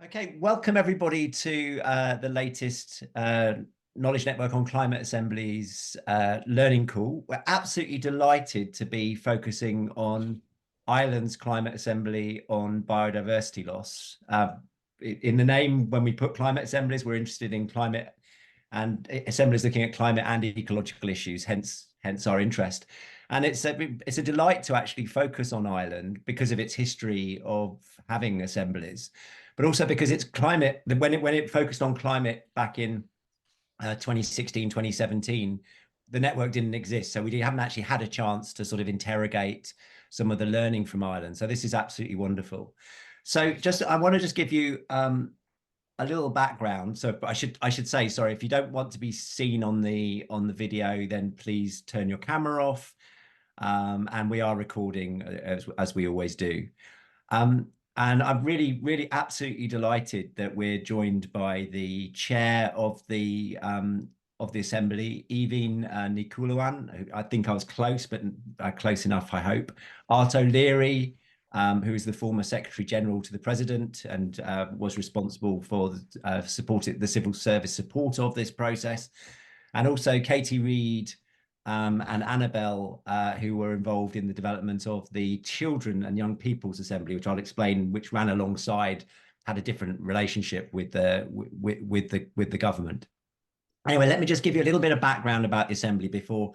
Okay, welcome everybody to the latest Knowledge Network on Climate Assemblies learning call. We're absolutely delighted to be focusing on Ireland's Climate Assembly on biodiversity loss. In the name, when we put Climate Assemblies, we're interested in climate and assemblies looking at climate and ecological issues, hence our interest. And it's a delight to actually focus on Ireland because of its history of having assemblies, but also because it's climate. When it focused on climate back in 2016, 2017, the network didn't exist. So we haven't actually had a chance to sort of interrogate some of the learning from Ireland. So this is absolutely wonderful. So I want to just give you a little background. So I should say, sorry, if you don't want to be seen on the video, then please turn your camera off. And we are recording as we always do. And I'm really absolutely delighted that we're joined by the chair of the assembly, Aoibhinn Ni Shuilleabhain. I think I was close, but close enough, I hope. Art O'Leary, who is the former Secretary General to the President and was responsible for the civil service support of this process, and also Katie Reid and Annabelle, who were involved in the development of the Children and Young People's Assembly, which I'll explain, which ran alongside, had a different relationship with the government. Anyway, let me just give you a little bit of background about the Assembly before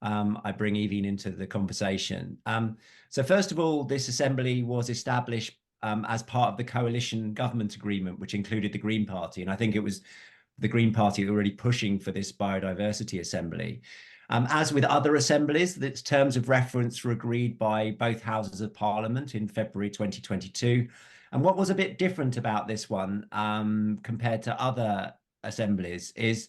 I bring Aoibhinn into the conversation. So first of all, this Assembly was established as part of the coalition government agreement, which included the Green Party. And I think it was the Green Party that were really pushing for this biodiversity assembly. As with other assemblies, its terms of reference were agreed by both houses of parliament in February 2022. And what was a bit different about this one compared to other assemblies is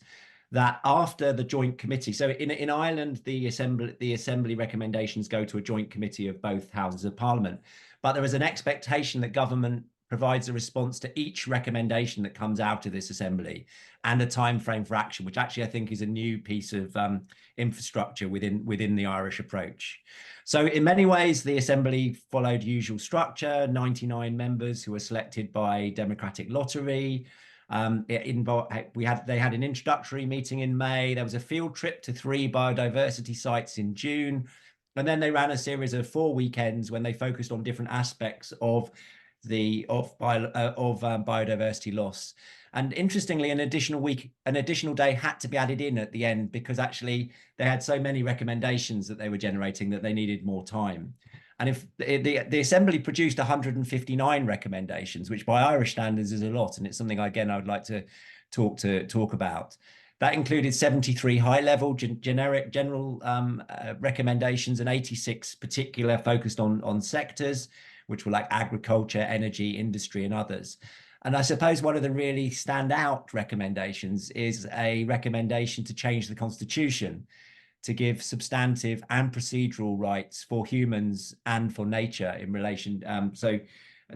that after the joint committee, so in Ireland, the assembly recommendations go to a joint committee of both houses of parliament, but there is an expectation that government provides a response to each recommendation that comes out of this assembly and a time frame for action, which actually I think is a new piece of infrastructure within the Irish approach. So in many ways, the assembly followed usual structure: 99 members who were selected by democratic lottery. They had an introductory meeting in May. There was a field trip to 3 biodiversity sites in June, and then they ran a series of 4 weekends when they focused on different aspects of biodiversity loss. And interestingly, an additional day had to be added in at the end because actually they had so many recommendations that they were generating that they needed more time. And if the assembly produced 159 recommendations, which by Irish standards is a lot, and it's something again I would like to talk about. That included 73 high-level general recommendations and 86 particular focused on sectors, which were like agriculture, energy, industry, and others. And I suppose one of the really standout recommendations is a recommendation to change the constitution to give substantive and procedural rights for humans and for nature in relation. So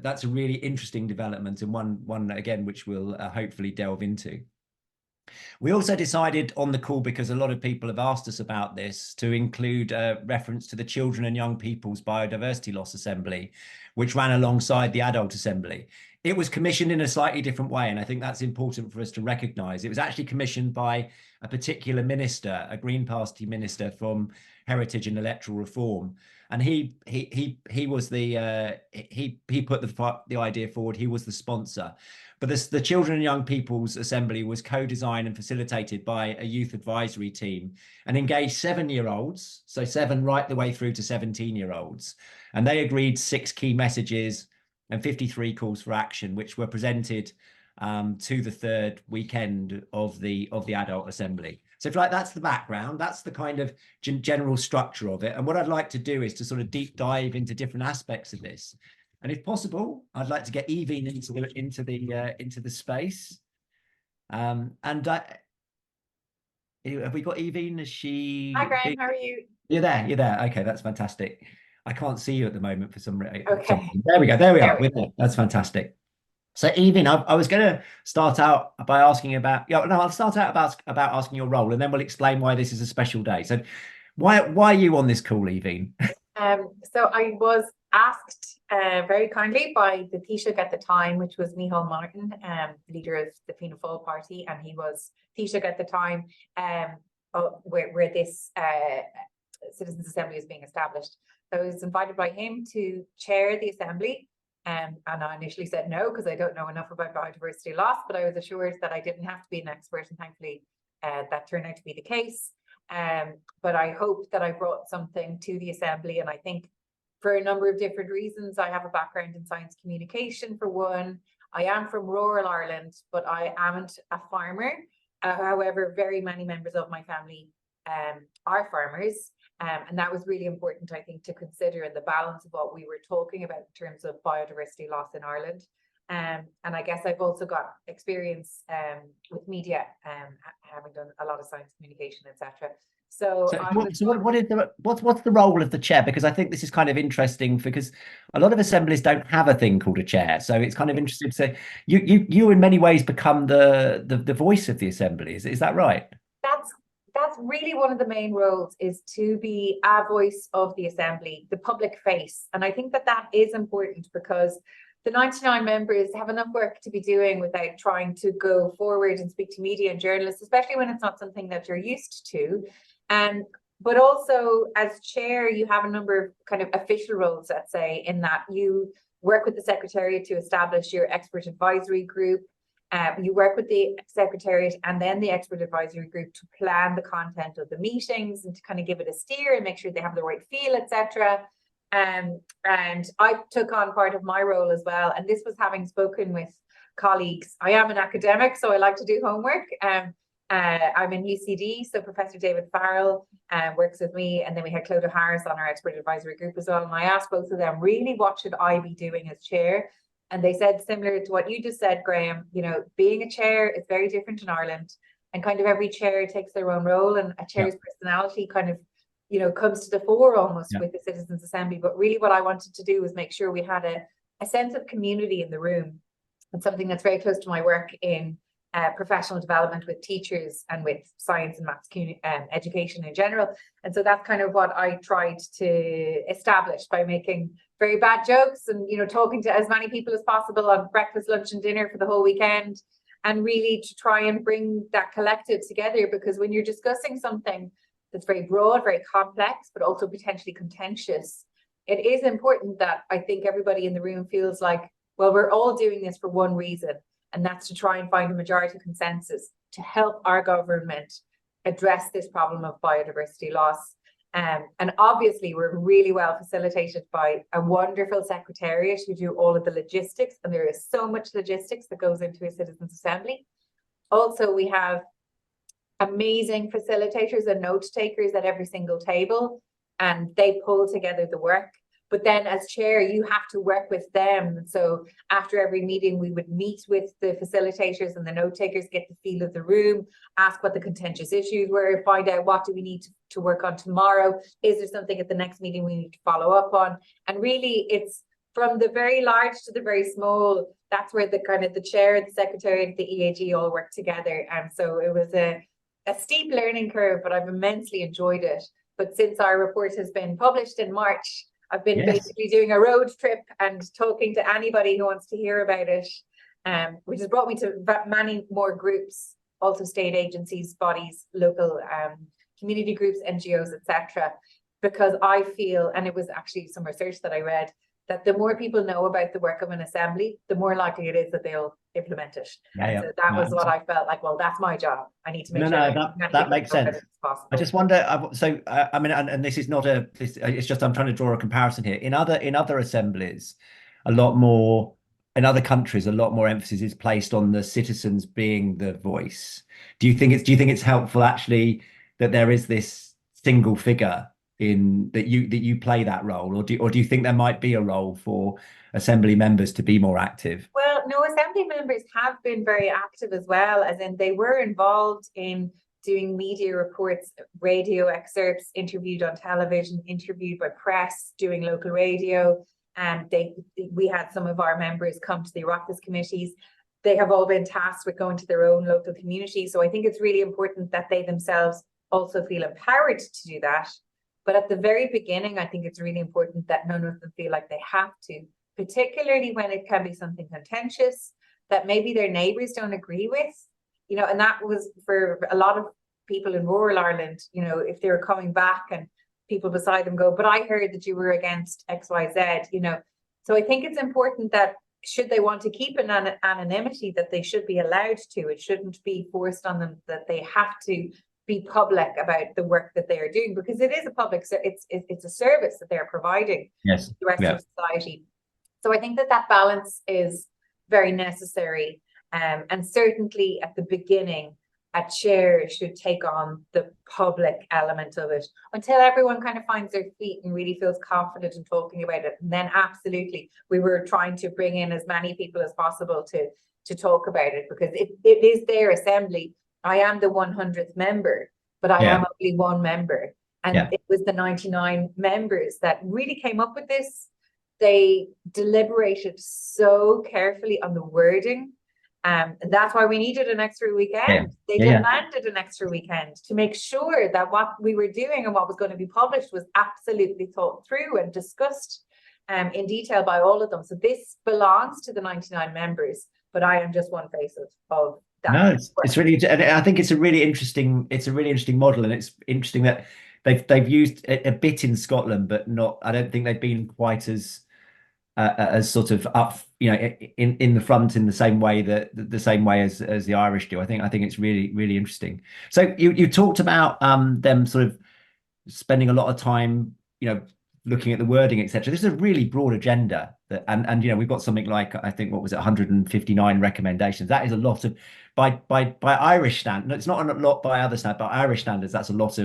that's a really interesting development, and one again, which we'll hopefully delve into. We also decided on the call, because a lot of people have asked us about this, to include a reference to the Children and Young People's Biodiversity Loss Assembly, which ran alongside the Adult Assembly. It was commissioned in a slightly different way, and I think that's important for us to recognise. It was actually commissioned by a particular minister, a Green Party minister from Heritage and Electoral Reform, and he was he put the idea forward. He was the sponsor. But the Children and Young People's Assembly was co-designed and facilitated by a youth advisory team and engaged 7-year-olds, so 7 right the way through to 17-year-olds. And they agreed 6 key messages and 53 calls for action, which were presented to the 3rd weekend of the Adult Assembly. So if that's the background, that's the kind of general structure of it. And what I'd like to do is to sort of deep dive into different aspects of this. And if possible, I'd like to get Aoibhinn into the space. Have we got Aoibhinn? Is she? Hi, Graham. How are you? You're there. You're there. Okay, that's fantastic. I can't see you at the moment for some reason. Okay. There we go. There we are. We're there. That's fantastic. So Aoibhinn, I was going to start out by asking about. I'll start out about asking your role, and then we'll explain why this is a special day. So, why are you on this call, Aoibhinn? So I was asked very kindly by the Taoiseach at the time, which was Micheál Martin, leader of the Fianna Fáil party, and he was Taoiseach at the time, where this Citizens' Assembly is being established. So I was invited by him to chair the Assembly, and I initially said no, because I don't know enough about biodiversity loss, but I was assured that I didn't have to be an expert, and thankfully that turned out to be the case. But I hope that I brought something to the Assembly, and I think for a number of different reasons. I have a background in science communication, for one. I am from rural Ireland, but I amn't a farmer. However, very many members of my family are farmers. And that was really important, I think, to consider in the balance of what we were talking about in terms of biodiversity loss in Ireland. And I guess I've also got experience with media, having done a lot of science communication, etc. So what's the role of the chair? Because I think this is kind of interesting, because a lot of assemblies don't have a thing called a chair. So it's kind of interesting to say you in many ways become the voice of the assembly. Is that right? That's really one of the main roles, is to be a voice of the assembly, the public face. And I think that is important, because the 99 members have enough work to be doing without trying to go forward and speak to media and journalists, especially when it's not something that you're used to. But also as chair, you have a number of kind of official roles, let's say, in that you work with the Secretariat to establish your expert advisory group. You work with the Secretariat and then the expert advisory group to plan the content of the meetings and to kind of give it a steer and make sure they have the right feel, etc. And I took on part of my role as well. And this was having spoken with colleagues. I am an academic, so I like to do homework. I'm in UCD, so Professor David Farrell works with me, and then we had Clodagh Harris on our expert advisory group as well. And I asked both of them, really, what should I be doing as chair? And they said, similar to what you just said, Graham, you know, being a chair is very different in Ireland, and kind of every chair takes their own role, and a chair's personality kind of, you know, comes to the fore almost with the Citizens' Assembly. But really what I wanted to do was make sure we had a sense of community in the room, and something that's very close to my work in professional development with teachers and with science and maths education in general. And so that's kind of what I tried to establish by making very bad jokes and, you know, talking to as many people as possible on breakfast, lunch and dinner for the whole weekend, and really to try and bring that collective together. Because when you're discussing something that's very broad, very complex, but also potentially contentious, it is important that I think everybody in the room feels like, well, we're all doing this for one reason, and that's to try and find a majority consensus to help our government address this problem of biodiversity loss. And obviously, we're really well facilitated by a wonderful secretariat who do all of the logistics, and there is so much logistics that goes into a Citizens' Assembly. Also, we have amazing facilitators and note takers at every single table, and they pull together the work. But then as chair, you have to work with them. So after every meeting, we would meet with the facilitators and the note takers, get the feel of the room, ask what the contentious issues were, find out what do we need to work on tomorrow. Is there something at the next meeting we need to follow up on? And really, it's from the very large to the very small. That's where the kind of the chair, the secretary, the EAG all work together. And so it was a steep learning curve, but I've immensely enjoyed it. But since our report has been published in March, I've been basically doing a road trip and talking to anybody who wants to hear about it, which has brought me to many more groups, also state agencies, bodies, local community groups, NGOs, etc. Because I feel, and it was actually some research that I read, that the more people know about the work of an assembly, the more likely it is that they'll implement it. So that was what I felt like, well, that's my job. I need to make sure that makes sense. I just wonder, I mean, and this is not it's just I'm trying to draw a comparison here. In other assemblies, a lot more, in other countries, a lot more emphasis is placed on the citizens being the voice. Do you think it's helpful actually that there is this single figure in that you play that role, or do you think there might be a role for assembly members to be more active? Well, no, assembly members have been very active as well, as in they were involved in doing media reports, radio excerpts, interviewed on television, interviewed by press, doing local radio. And we had some of our members come to the Oireachtas committees. They have all been tasked with going to their own local community. So I think it's really important that they themselves also feel empowered to do that. But at the very beginning, I think it's really important that none of them feel like they have to, particularly when it can be something contentious that maybe their neighbours don't agree with, you know, and that was for a lot of people in rural Ireland, you know, if they were coming back and people beside them go, but I heard that you were against XYZ, you know. So I think it's important that should they want to keep an anonymity, that they should be allowed to. It shouldn't be forced on them that they have to be public about the work that they are doing, because it is a public, it's a service that they're providing Yes. to the rest of society. So I think that that balance is very necessary. And certainly at the beginning, a chair should take on the public element of it until everyone kind of finds their feet and really feels confident in talking about it. And then absolutely, we were trying to bring in as many people as possible to talk about it, because it is their assembly. I am the 100th member, but I am only one member. And it was the 99 members that really came up with this. They deliberated so carefully on the wording. And that's why we needed an extra weekend. They demanded an extra weekend to make sure that what we were doing and what was going to be published was absolutely thought through and discussed in detail by all of them. So this belongs to the 99 members, but I am just one face of that. No, it's really, and I think it's a really interesting model, and it's interesting that they've used a bit in Scotland, but not. I don't think they've been quite as sort of up, you know, in the front in the same way as the Irish do. I think it's really interesting. So you talked about them sort of spending a lot of time, you know, looking at the wording, etc. This is a really broad agenda that, and you know, we've got something like, I think, what was it, 159 recommendations. That is a lot of, by Irish standards. It's not a lot by other standards, but Irish standards, that's a lot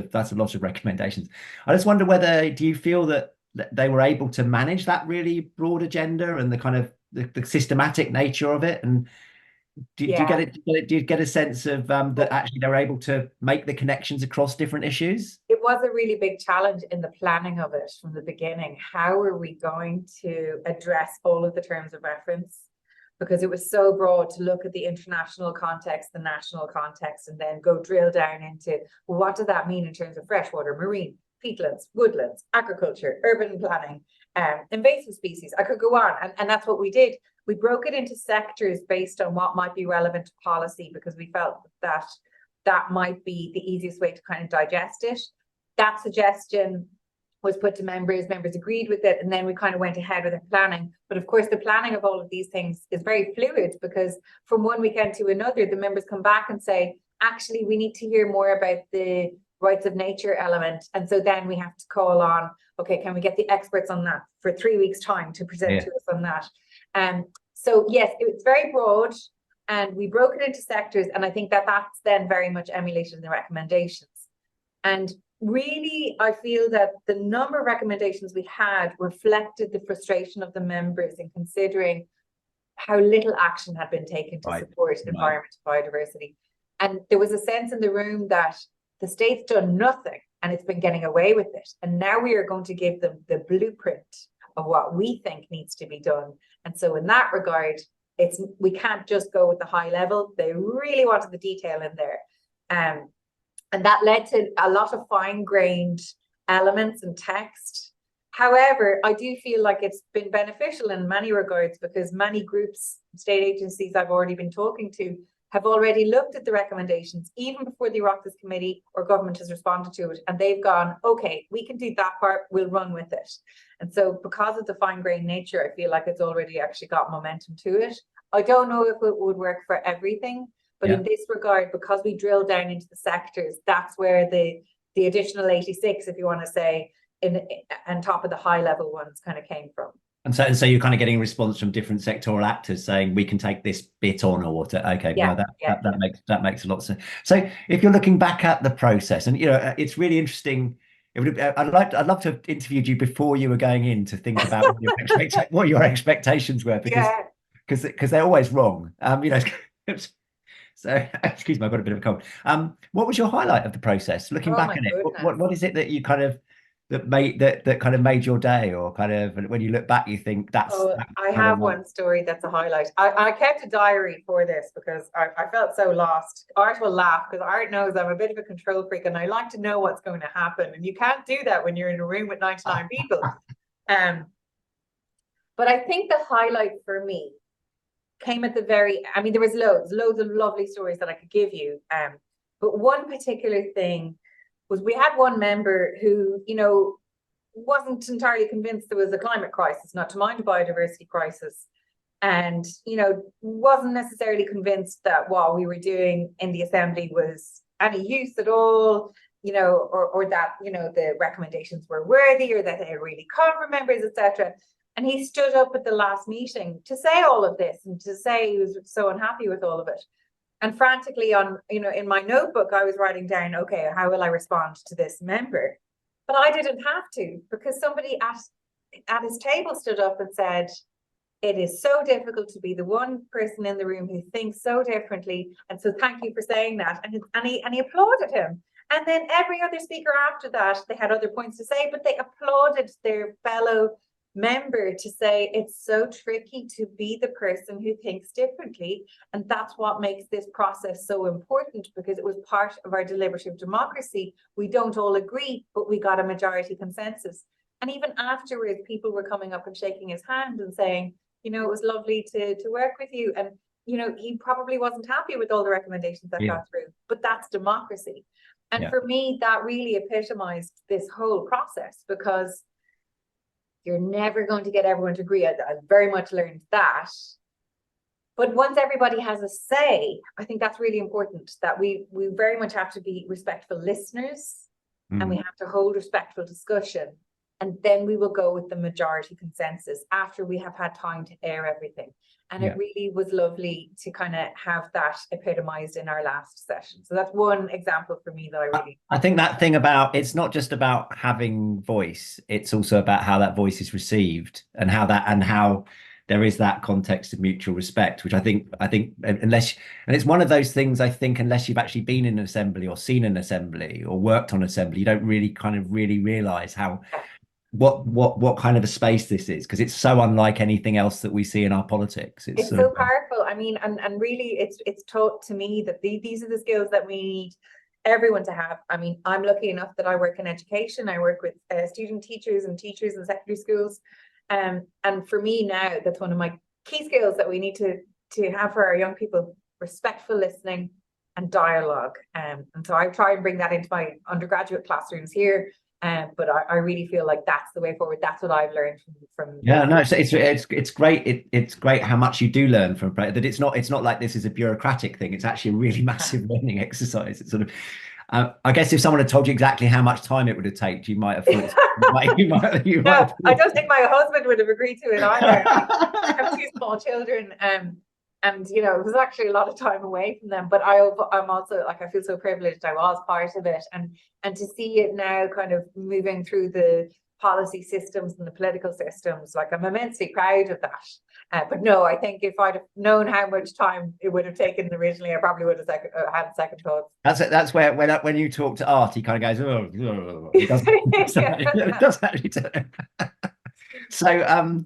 of recommendations. I just wonder whether, do you feel that they were able to manage that really broad agenda and the kind of the systematic nature of it? And do you get a sense of that actually they're able to make the connections across different issues? It was a really big challenge in the planning of it from the beginning. How are we going to address all of the terms of reference? Because it was so broad to look at the international context, the national context, and then go drill down into, well, what does that mean in terms of freshwater, marine, peatlands, woodlands, agriculture, urban planning, invasive species. I could go on, and that's what we did. We broke it into sectors based on what might be relevant to policy, because we felt that that might be the easiest way to kind of digest it. That suggestion was put to members agreed with it, and then we kind of went ahead with the planning. But of course, the planning of all of these things is very fluid, because from one weekend to another, the members come back and say, actually, we need to hear more about the rights of nature element. And so then we have to call on, okay, can we get the experts on that for 3 weeks' time to present to us on that? So yes, it's very broad, and we broke it into sectors, and I think that that's then very much emulated in the recommendations. And really, I feel that the number of recommendations we had reflected the frustration of the members in considering how little action had been taken to support environment and biodiversity. And there was a sense in the room that the state's done nothing and it's been getting away with it. And now we are going to give them the blueprint of what we think needs to be done. And so in that regard, we can't just go with the high level. They really wanted the detail in there. And that led to a lot of fine-grained elements and text. However, I do feel like it's been beneficial in many regards, because many groups, state agencies I've already been talking to, have already looked at the recommendations even before the Oireachtas Committee or government has responded to it, and they've gone, okay, we can do that part, we'll run with it. And so because of the fine-grained nature, I feel like it's already actually got momentum to it. I don't know if it would work for everything, but in this regard, because we drill down into the sectors, that's where the additional 86, if you want to say, on top of the high level ones kind of came from. And so you're kind of getting a response from different sectoral actors saying we can take this bit on, or what? Okay, that makes a lot of sense. So if you're looking back at the process, and you know, it's really interesting. I'd love to have interviewed you before you were going in to think about what your expectations were, because they're always wrong. You know. So excuse me, I've got a bit of a cold. What was your highlight of the process? Looking back at it, what is it that you kind of that kind of made your day, or kind of when you look back, you think Oh, that's I kind of have like, one story that's a highlight. I kept a diary for this because I felt so lost. Art will laugh because Art knows I'm a bit of a control freak and I like to know what's going to happen. And you can't do that when you're in a room with 99 people. Um, but I think the highlight for me came at the very, I mean, there was loads of lovely stories that I could give you. But one particular thing was we had one member who, wasn't entirely convinced there was a climate crisis, not to mind a biodiversity crisis. And, wasn't necessarily convinced that what we were doing in the assembly was any use at all, or that, the recommendations were worthy or that they had really come from members, etc. And he stood up at the last meeting to say all of this and to say he was so unhappy with all of it. And frantically in my notebook, I was writing down, okay, how will I respond to this member? But I didn't have to, because somebody at his table stood up and said, it is so difficult to be the one person in the room who thinks so differently. And so thank you for saying that. And he applauded him. And then every other speaker after that, they had other points to say, but they applauded their fellow member to say it's so tricky to be the person who thinks differently. And that's what makes this process so important, because it was part of our deliberative democracy. We don't all agree, but we got a majority consensus. And even afterwards, people were coming up and shaking his hand and saying, it was lovely to work with you. And, he probably wasn't happy with all the recommendations that got through, but that's democracy. And for me, that really epitomized this whole process, because you're never going to get everyone to agree. I very much learned that. But once everybody has a say, I think that's really important, that we very much have to be respectful listeners, and we have to hold respectful discussion. And then we will go with the majority consensus after we have had time to air everything. And it really was lovely to kind of have that epitomized in our last session. So that's one example for me that I think that thing about, it's not just about having voice, it's also about how that voice is received, and how there is that context of mutual respect, which I think unless, and it's one of those things, I think, unless you've actually been in an assembly or seen an assembly or worked on assembly, you don't really realize how what kind of a space this is, because it's so unlike anything else that we see in our politics. It's so powerful. I mean, and really it's taught to me that these are the skills that we need everyone to have. I mean, I'm lucky enough that I work in education. I work with student teachers and teachers in secondary schools. And for me now, that's one of my key skills that we need to have for our young people: respectful listening and dialogue. And so I try and bring that into my undergraduate classrooms here. But I really feel like that's the way forward. That's what I've learned from no, it's great. It's great how much you do learn from that. It's not like this is a bureaucratic thing. It's actually a really massive learning exercise. It's sort of, I guess if someone had told you exactly how much time it would have taken, you might have thought. No, I don't think my husband would have agreed to it either. I have two small children, and it was actually a lot of time away from them. But I'm also, like, I feel so privileged I was part of it, and to see it now kind of moving through the policy systems and the political systems, like, I'm immensely proud of that. But no, I think if I'd have known how much time it would have taken originally, I probably would have had second thoughts. That's where when you talk to Art, he kind of goes, oh, he doesn't actually tell him. So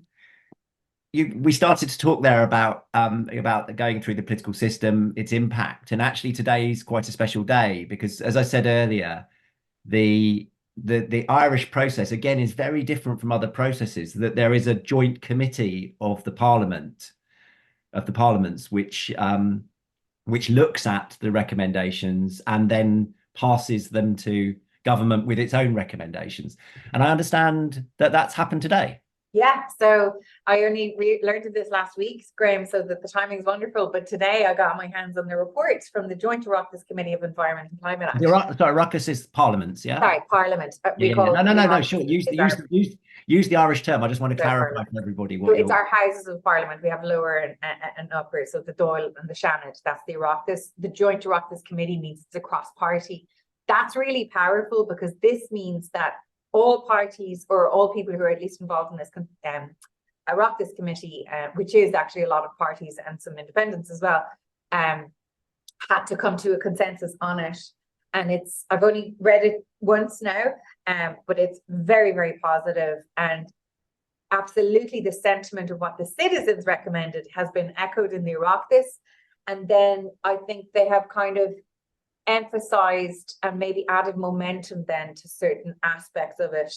we started to talk there about going through the political system, its impact, and actually today is quite a special day, because, as I said earlier, the Irish process again is very different from other processes. That there is a joint committee of the parliaments, which looks at the recommendations and then passes them to government with its own recommendations. And I understand that that's happened today. Yeah, so I only learned of this last week, Graham, so that the timing is wonderful. But today I got my hands on the reports from the Joint Oireachtas Committee of Environment and Climate Action. Sorry, Ruckus is parliaments, yeah? Sorry, Parliament. No, sure. Use the Irish term. I just want to clarify for everybody. So it's our houses of Parliament. We have lower and upper. So the Dáil and the Seanad, that's the Oireachtas. The Joint Oireachtas Committee means it's a cross-party. That's really powerful, because this means that all parties, or all people who are at least involved in this Oireachtas committee, which is actually a lot of parties and some independents as well, had to come to a consensus on it. And I've only read it once now, but it's very, very positive, and absolutely the sentiment of what the citizens recommended has been echoed in the Oireachtas. And then I think they have kind of emphasized and maybe added momentum then to certain aspects of it.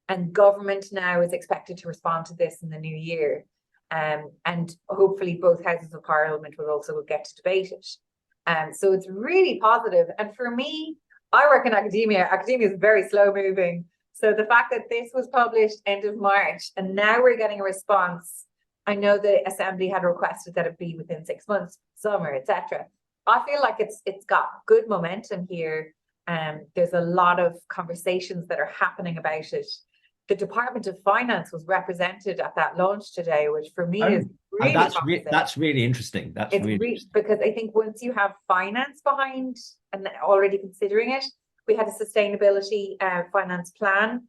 And government now is expected to respond to this in the new year. And hopefully both houses of parliament will also get to debate it. So it's really positive. And for me, I work in academia. Academia is very slow moving. So the fact that this was published end of March and now we're getting a response, I know the Assembly had requested that it be within 6 months, summer, etc. I feel like it's got good momentum here. There's a lot of conversations that are happening about it. The Department of Finance was represented at that launch today, which for me is really that's really interesting. That's really interesting. Because I think once you have finance behind and already considering it, we had a sustainability finance plan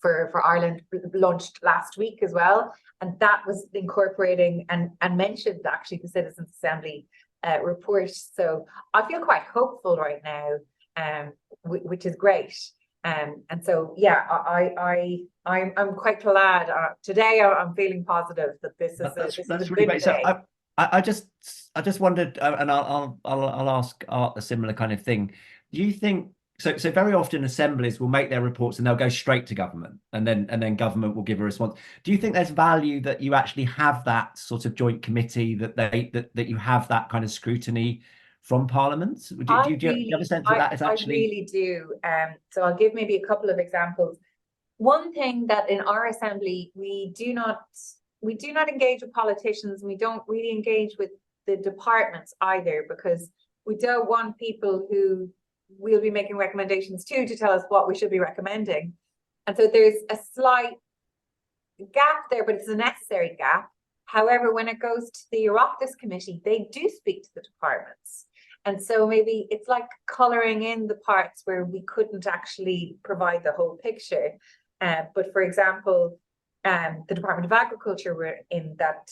for Ireland launched last week as well, and that was incorporating and mentioned actually the Citizens Assembly report. So I feel quite hopeful right now, which is great. And so yeah, I'm quite glad today. I'm feeling positive that this is that's really great. So I just wondered, and I'll ask Art a similar kind of thing. Do you think so? Very often assemblies will make their reports and they'll go straight to government, and then government will give a response. Do you think there's value that you actually have that sort of joint committee, that you have that kind of scrutiny from Parliament? Do you have a sense of that is actually? I really do. So I'll give maybe a couple of examples. One thing that in our assembly we do not engage with politicians. We don't really engage with the departments either, because we don't want people who we'll be making recommendations to tell us what we should be recommending. And so there's a slight gap there, but it's a necessary gap. However, when it goes to the Oireachtas committee, they do speak to the departments. And so maybe it's like colouring in the parts where we couldn't actually provide the whole picture. But for example, the Department of Agriculture were in that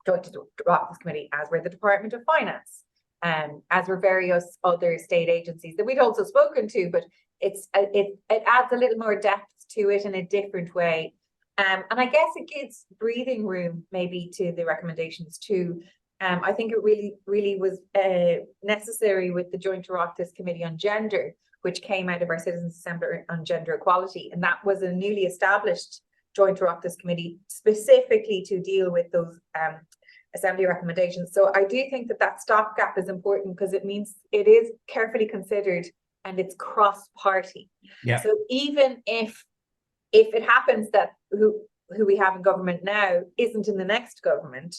joint Oireachtas committee, as were the Department of Finance, as were various other state agencies that we'd also spoken to, but it adds a little more depth to it in a different way. And I guess it gives breathing room maybe to the recommendations too. I think it really was necessary with the Joint Oireachtas Committee on Gender, which came out of our Citizens Assembly on Gender Equality. And that was a newly established Joint Oireachtas Committee specifically to deal with those Assembly recommendations. So I do think that stopgap is important, because it means it is carefully considered and it's cross-party. Yeah. So even if it happens that who we have in government now isn't in the next government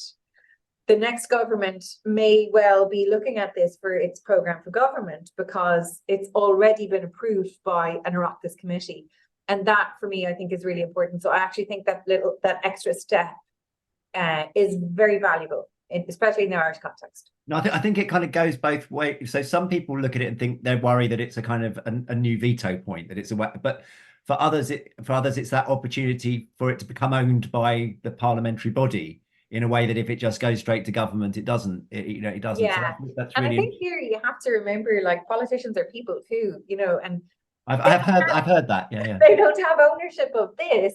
may well be looking at this for its programme for government, because it's already been approved by an Oireachtas committee. And that, for me, I think is really important. So I actually think that extra step is very valuable, especially in the Irish context. No, I think it kind of goes both ways. So some people look at it and think they're worried that it's a kind of a new veto point, that it's but for others, it's that opportunity for it to become owned by the parliamentary body in a way that if it just goes straight to government, it doesn't. It doesn't. Yeah, so that's and really. I think here you have to remember, like, politicians are people too, and I've heard that. Yeah. They don't have ownership of this,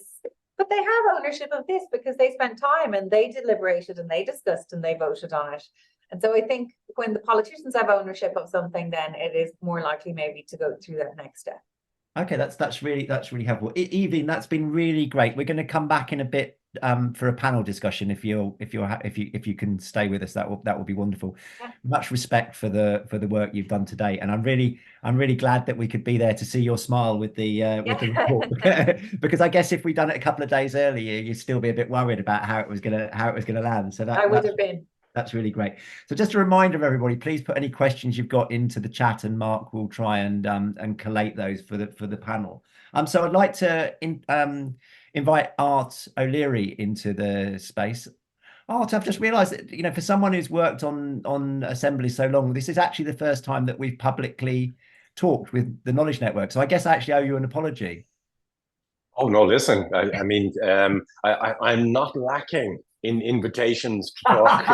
but they have ownership of this because they spent time and they deliberated and they discussed and they voted on it. And so I think when the politicians have ownership of something, then it is more likely maybe to go through that next step. Okay, that's really helpful. Aoibhinn, that's been really great. We're going to come back in a bit for a panel discussion if you can stay with us. That will be wonderful. Yeah. Much respect for the work you've done today, and I'm really glad that we could be there to see your smile with the report. Because I guess if we'd done it a couple of days earlier, you'd still be a bit worried about how it was gonna land. So I would have been. That's really great. So just a reminder of everybody, please put any questions you've got into the chat, and Mark will try and collate those for the panel. So I'd like to invite Art O'Leary into the space. Art, I've just realised that for someone who's worked on Assembly so long, this is actually the first time that we've publicly talked with the Knowledge Network. So I guess I actually owe you an apology. Oh no, listen, I mean, I'm not lacking in invitations to talk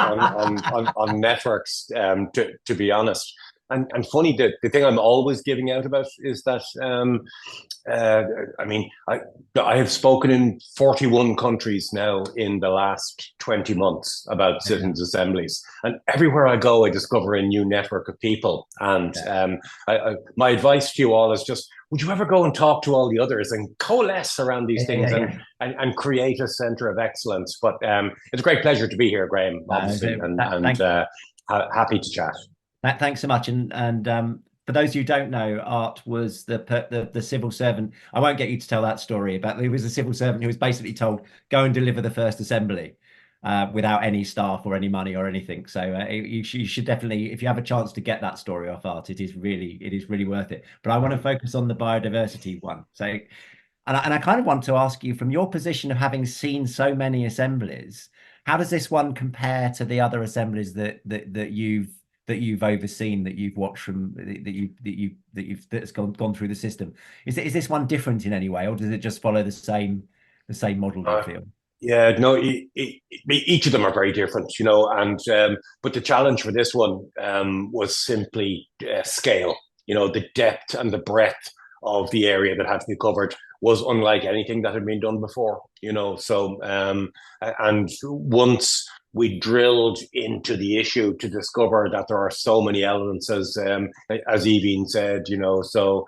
on networks, to be honest. and funny, the thing I'm always giving out about is that uh, I mean, I have spoken in 41 countries now in the last 20 months about citizens' assemblies, and everywhere I go, I discover a new network of people. And my advice to you all is just, would you ever go and talk to all the others and coalesce around these things and create a center of excellence? But it's a great pleasure to be here, Graham, obviously, happy to chat. Thanks so much. And for those who don't know, Art was the civil servant. I won't get you to tell that story, but he was a civil servant who was basically told, go and deliver the first assembly without any staff or any money or anything. So you should definitely, if you have a chance to get that story off, Art, it is really worth it. But I want to focus on the biodiversity one. So, and I kind of want to ask you, from your position of having seen so many assemblies, how does this one compare to the other assemblies that you've overseen, that you've watched from, that's gone through the system? Is this one different in any way, or does it just follow the same model, do you feel? Yeah, no, each of them are very different, and but the challenge for this one was simply scale. The depth and the breadth of the area that had to be covered was unlike anything that had been done before. So and once we drilled into the issue to discover that there are so many elements, as Aoibhinn said, so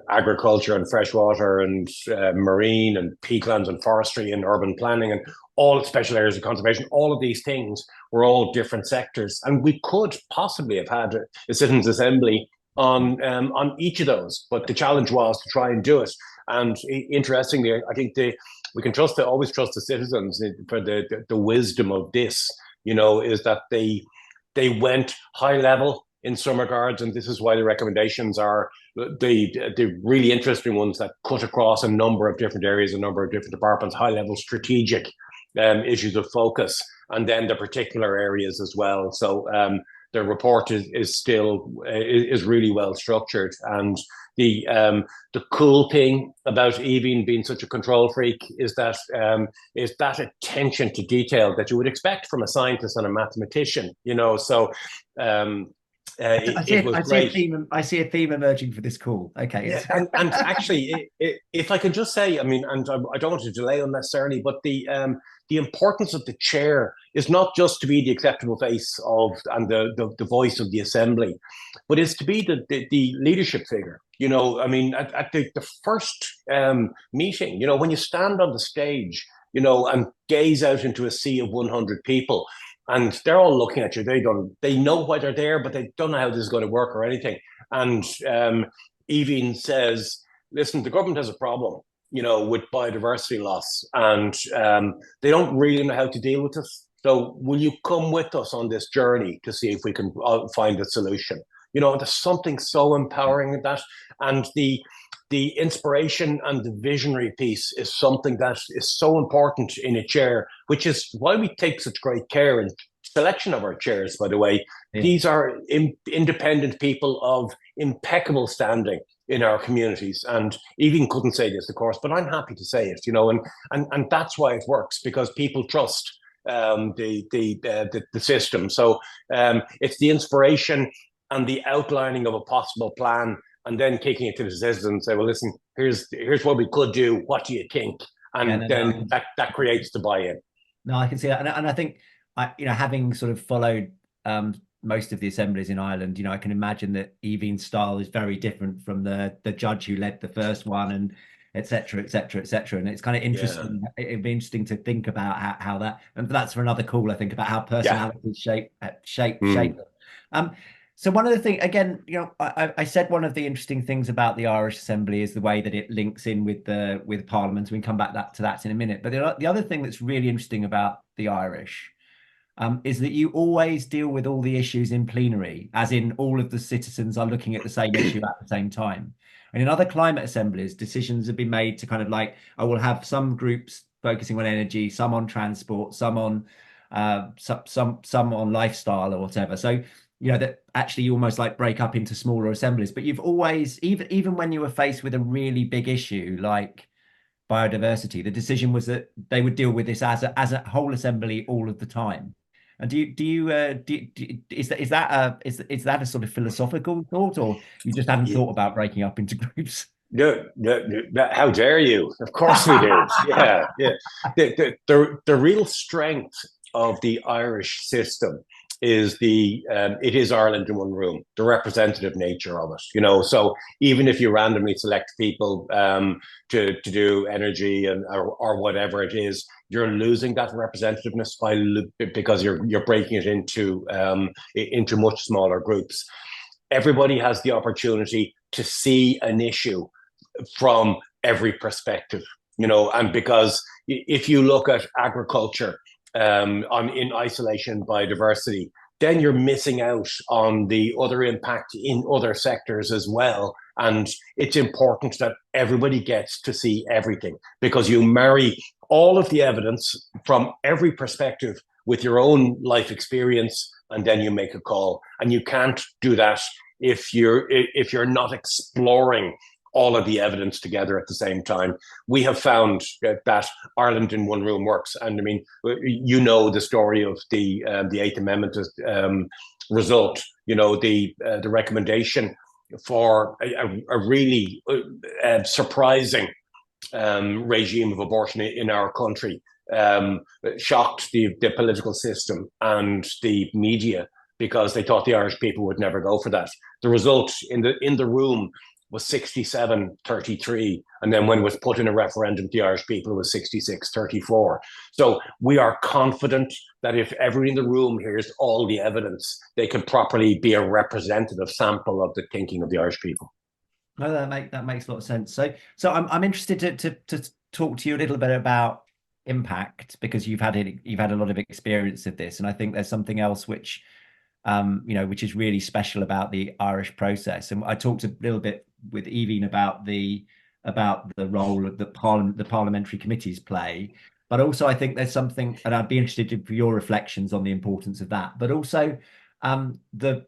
agriculture and freshwater and marine and peatlands and forestry and urban planning and all special areas of conservation, all of these things were all different sectors. And we could possibly have had a citizens' assembly on each of those, but the challenge was to try and do it. And interestingly, I think we can always trust the citizens for the wisdom of this, is that they went high level in some regards, and this is why the recommendations are the really interesting ones that cut across a number of different areas, a number of different departments, high level strategic issues of focus, and then the particular areas as well. So the report is really well structured, and the cool thing about Aoibhinn being such a control freak is that attention to detail that you would expect from a scientist and a mathematician. So I see a theme emerging for this call. Okay. Yeah, and actually, if I can just say, I mean, and I don't want to delay unnecessarily, but the importance of the chair is not just to be the acceptable face of and the voice of the assembly, but is to be the leadership figure. I mean, at the first meeting, when you stand on the stage, and gaze out into a sea of 100 people, and they're all looking at you. They know why they're there, but they don't know how this is going to work or anything. And Aoibhinn says, listen, the government has a problem, with biodiversity loss, and they don't really know how to deal with it. So will you come with us on this journey to see if we can find a solution? There's something so empowering in that. And the inspiration and the visionary piece is something that is so important in a chair, which is why we take such great care in selection of our chairs, by the way. Yeah. These are independent people of impeccable standing in our communities. And Aoibhinn couldn't say this, of course, but I'm happy to say it, and that's why it works, because people trust the system. So it's the inspiration and the outlining of a possible plan, and then kicking it to the citizens and say, well, listen, here's what we could do. What do you think? And that creates the buy-in. No, I can see that. And I think, having sort of followed most of the assemblies in Ireland, I can imagine that Aoibhinn's style is very different from the judge who led the first one, and et cetera, et cetera, et cetera. And it's kind of interesting. Yeah. It'd be interesting to think about how that, and that's for another call, I think, about how personalities shape them. So one of the things, again, I said one of the interesting things about the Irish Assembly is the way that it links in with Parliament. We can come back to that in a minute. But the other thing that's really interesting about the Irish is that you always deal with all the issues in plenary, as in all of the citizens are looking at the same issue at the same time. And in other climate assemblies, decisions have been made to kind of like, I will have some groups focusing on energy, some on transport, some on some on lifestyle or whatever. So that actually you almost like break up into smaller assemblies, but you've always, even when you were faced with a really big issue like biodiversity, the decision was that they would deal with this as a whole assembly all of the time. And is that a sort of philosophical thought, or you just hadn't thought about breaking up into groups? No, no, no, how dare you? Of course we did. Yeah, yeah. The real strength of the Irish system is it is Ireland in one room, the representative nature of it. So even if you randomly select people to do energy or whatever it is, you're losing that representativeness because you're breaking it into much smaller groups. Everybody has the opportunity to see an issue from every perspective, and because if you look at agriculture in isolation biodiversity, then you're missing out on the other impact in other sectors as well. And it's important that everybody gets to see everything, because you marry all of the evidence from every perspective with your own life experience, and then you make a call. And you can't do that if you're not exploring all of the evidence together at the same time. We have found that Ireland in one room works. And I mean, the story of the Eighth Amendment result, the recommendation for a really surprising regime of abortion in our country shocked the political system and the media, because they thought the Irish people would never go for that. The result in the room was 67-33. And then when it was put in a referendum to the Irish people, it was 66-34. So we are confident that if everyone in the room hears all the evidence, they can properly be a representative sample of the thinking of the Irish people. No, that makes a lot of sense. So I'm interested to talk to you a little bit about impact, because you've had a lot of experience of this, and I think there's something else which which is really special about the Irish process. And I talked a little bit with Aoibhinn about the role that the parliamentary committees play, but also I think there's something, and I'd be interested for your reflections on the importance of that, but also the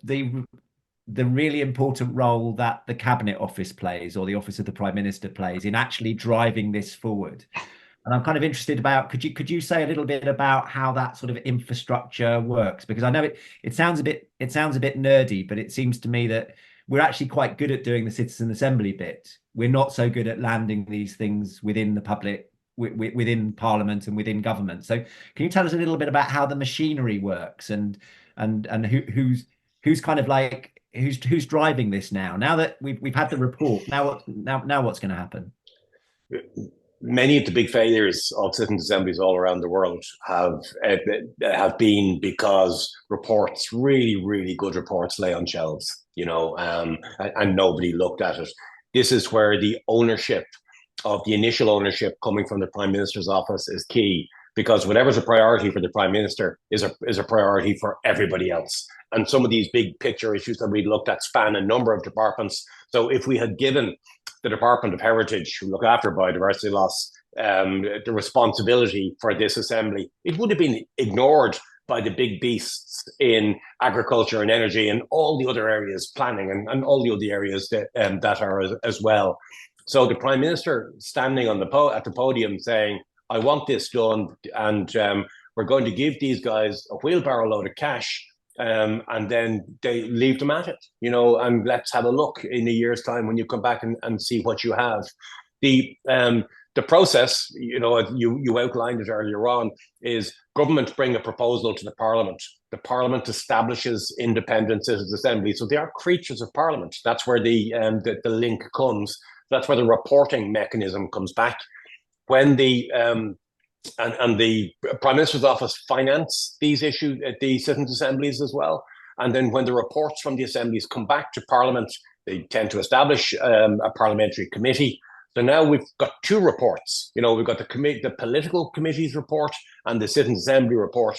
really important role that the Cabinet Office plays, or the Office of the Prime Minister plays, in actually driving this forward. And I'm kind of interested about, could you say a little bit about how that sort of infrastructure works? Because I know it sounds a bit nerdy, but it seems to me that we're actually quite good at doing the citizen assembly bit. We're not so good at landing these things within the public, within Parliament and within government. So can you tell us a little bit about how the machinery works, and who's kind of like who's driving this now? Now that we've had the report, now what's going to happen? Many of the big failures of citizen assemblies all around the world have been because really, really good reports lay on shelves, and nobody looked at it. This is where the initial ownership coming from the Prime Minister's office is key, because whatever's a priority for the Prime Minister is a priority for everybody else. And some of these big picture issues that we looked at span a number of departments. So if we had given the Department of Heritage, who look after biodiversity loss, the responsibility for this assembly, it would have been ignored by the big beasts in agriculture and energy and all the other areas, planning and all the other areas that are as well. So the Prime Minister standing at the podium saying, I want this done, and we're going to give these guys a wheelbarrow load of cash, and then they leave them at it, and let's have a look in a year's time when you come back and see what you have. The process, you outlined it earlier on, is government bring a proposal to the Parliament. The Parliament establishes independent citizens' assemblies, so they are creatures of Parliament. That's where the link comes. That's where the reporting mechanism comes back. When the Prime Minister's office finance these issues at the citizens' assemblies as well. And then when the reports from the assemblies come back to Parliament, they tend to establish a parliamentary committee. So now we've got two reports. We've got the political committee's report and the citizens' assembly report.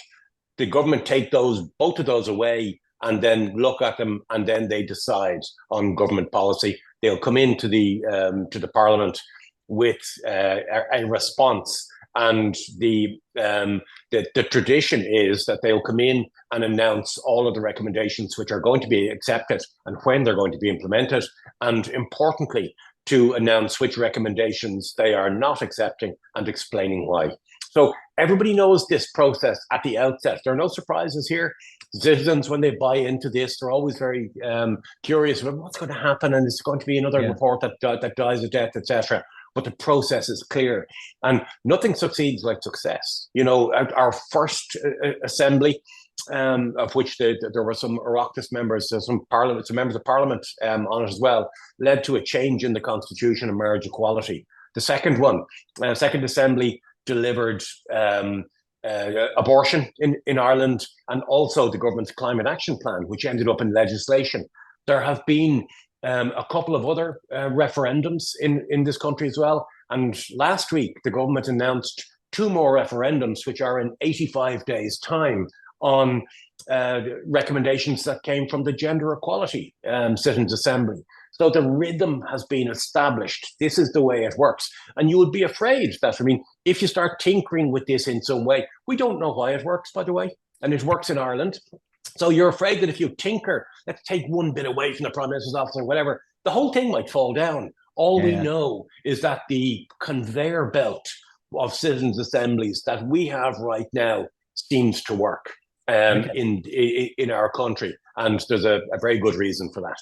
The government take both of those away and then look at them, and then they decide on government policy. They'll come into the Parliament with a response. And the tradition is that they'll come in and announce all of the recommendations which are going to be accepted and when they're going to be implemented, and importantly, to announce which recommendations they are not accepting and explaining why. So everybody knows this process at the outset. There are no surprises here. Citizens, when they buy into this, they're always very curious about what's going to happen, and it's going to be another report that dies a death, etc. But the process is clear, and nothing succeeds like success. You know, our first assembly, of which there were some Oireachtas members, some members of parliament on it as well, led to a change in the constitution and marriage equality. The second one, second assembly, delivered abortion in Ireland, and also the government's climate action plan, which ended up in legislation. There have been a couple of other referendums in this country as well. And last week, the government announced 2 more referendums, which are in 85 days' time, on recommendations that came from the Gender Equality Citizens' Assembly. So the rhythm has been established. This is the way it works. And you would be afraid that, I mean, if you start tinkering with this in some way, we don't know why it works, by the way, and it works in Ireland. So you're afraid that if you tinker, let's take one bit away from the Prime Minister's office or whatever, the whole thing might fall down. All we know is that the conveyor belt of citizens' assemblies that we have right now seems to work in our country. And there's a very good reason for that.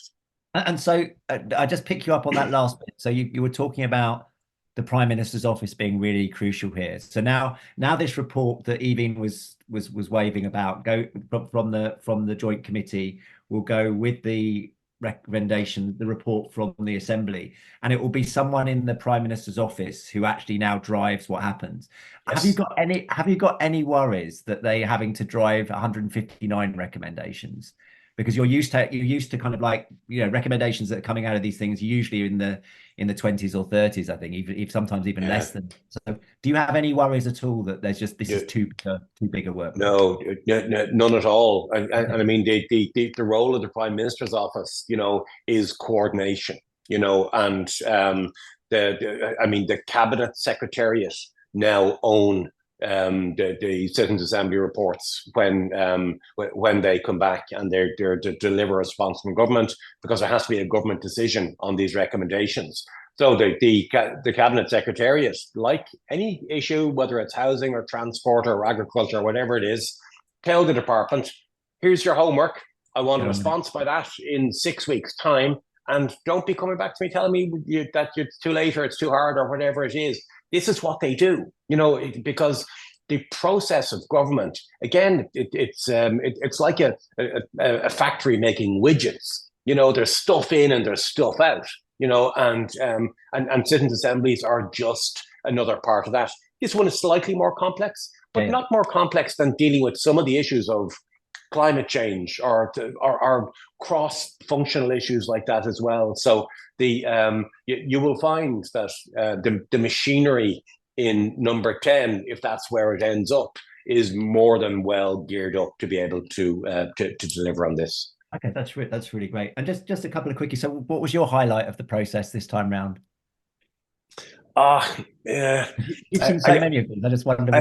And so I just pick you up on that last bit. So you were talking about the Prime Minister's office being really crucial here. So now this report that Aoibhinn was waving about from the Joint Committee will go with the recommendation, the report from the Assembly, and it will be someone in the Prime Minister's office who actually now drives what happens. Yes. Have you got any worries that they're having to drive 159 recommendations? Because you're used to kind of like, you know, recommendations that are coming out of these things usually in the 20s or 30s, I think, even sometimes even less than. So do you have any worries at all that there's just is too big a work? No, none at all. And I mean, the role of the Prime Minister's office, you know, is coordination, you know, and the Cabinet Secretariat now own the Citizens' Assembly reports when they come back, and they're to deliver a response from government, because there has to be a government decision on these recommendations. So the Cabinet Secretariat, like any issue, whether it's housing or transport or agriculture or whatever it is, tell the department, here's your homework. I want a response by that in 6 weeks' time. And don't be coming back to me telling me that it's too late or it's too hard or whatever it is. This is what they do, you know, because the process of government, again, it's like a factory making widgets. You know, there's stuff in and there's stuff out, you know, and citizens' assemblies are just another part of that. This one is slightly more complex, but not more complex than dealing with some of the issues of climate change or cross-functional issues like that as well. So you will find that the machinery in number 10, if that's where it ends up, is more than well geared up to be able to deliver on this. Okay, that's really great. And just a couple of quickies. So what was your highlight of the process this time round? You've seen so many of them. I just wonder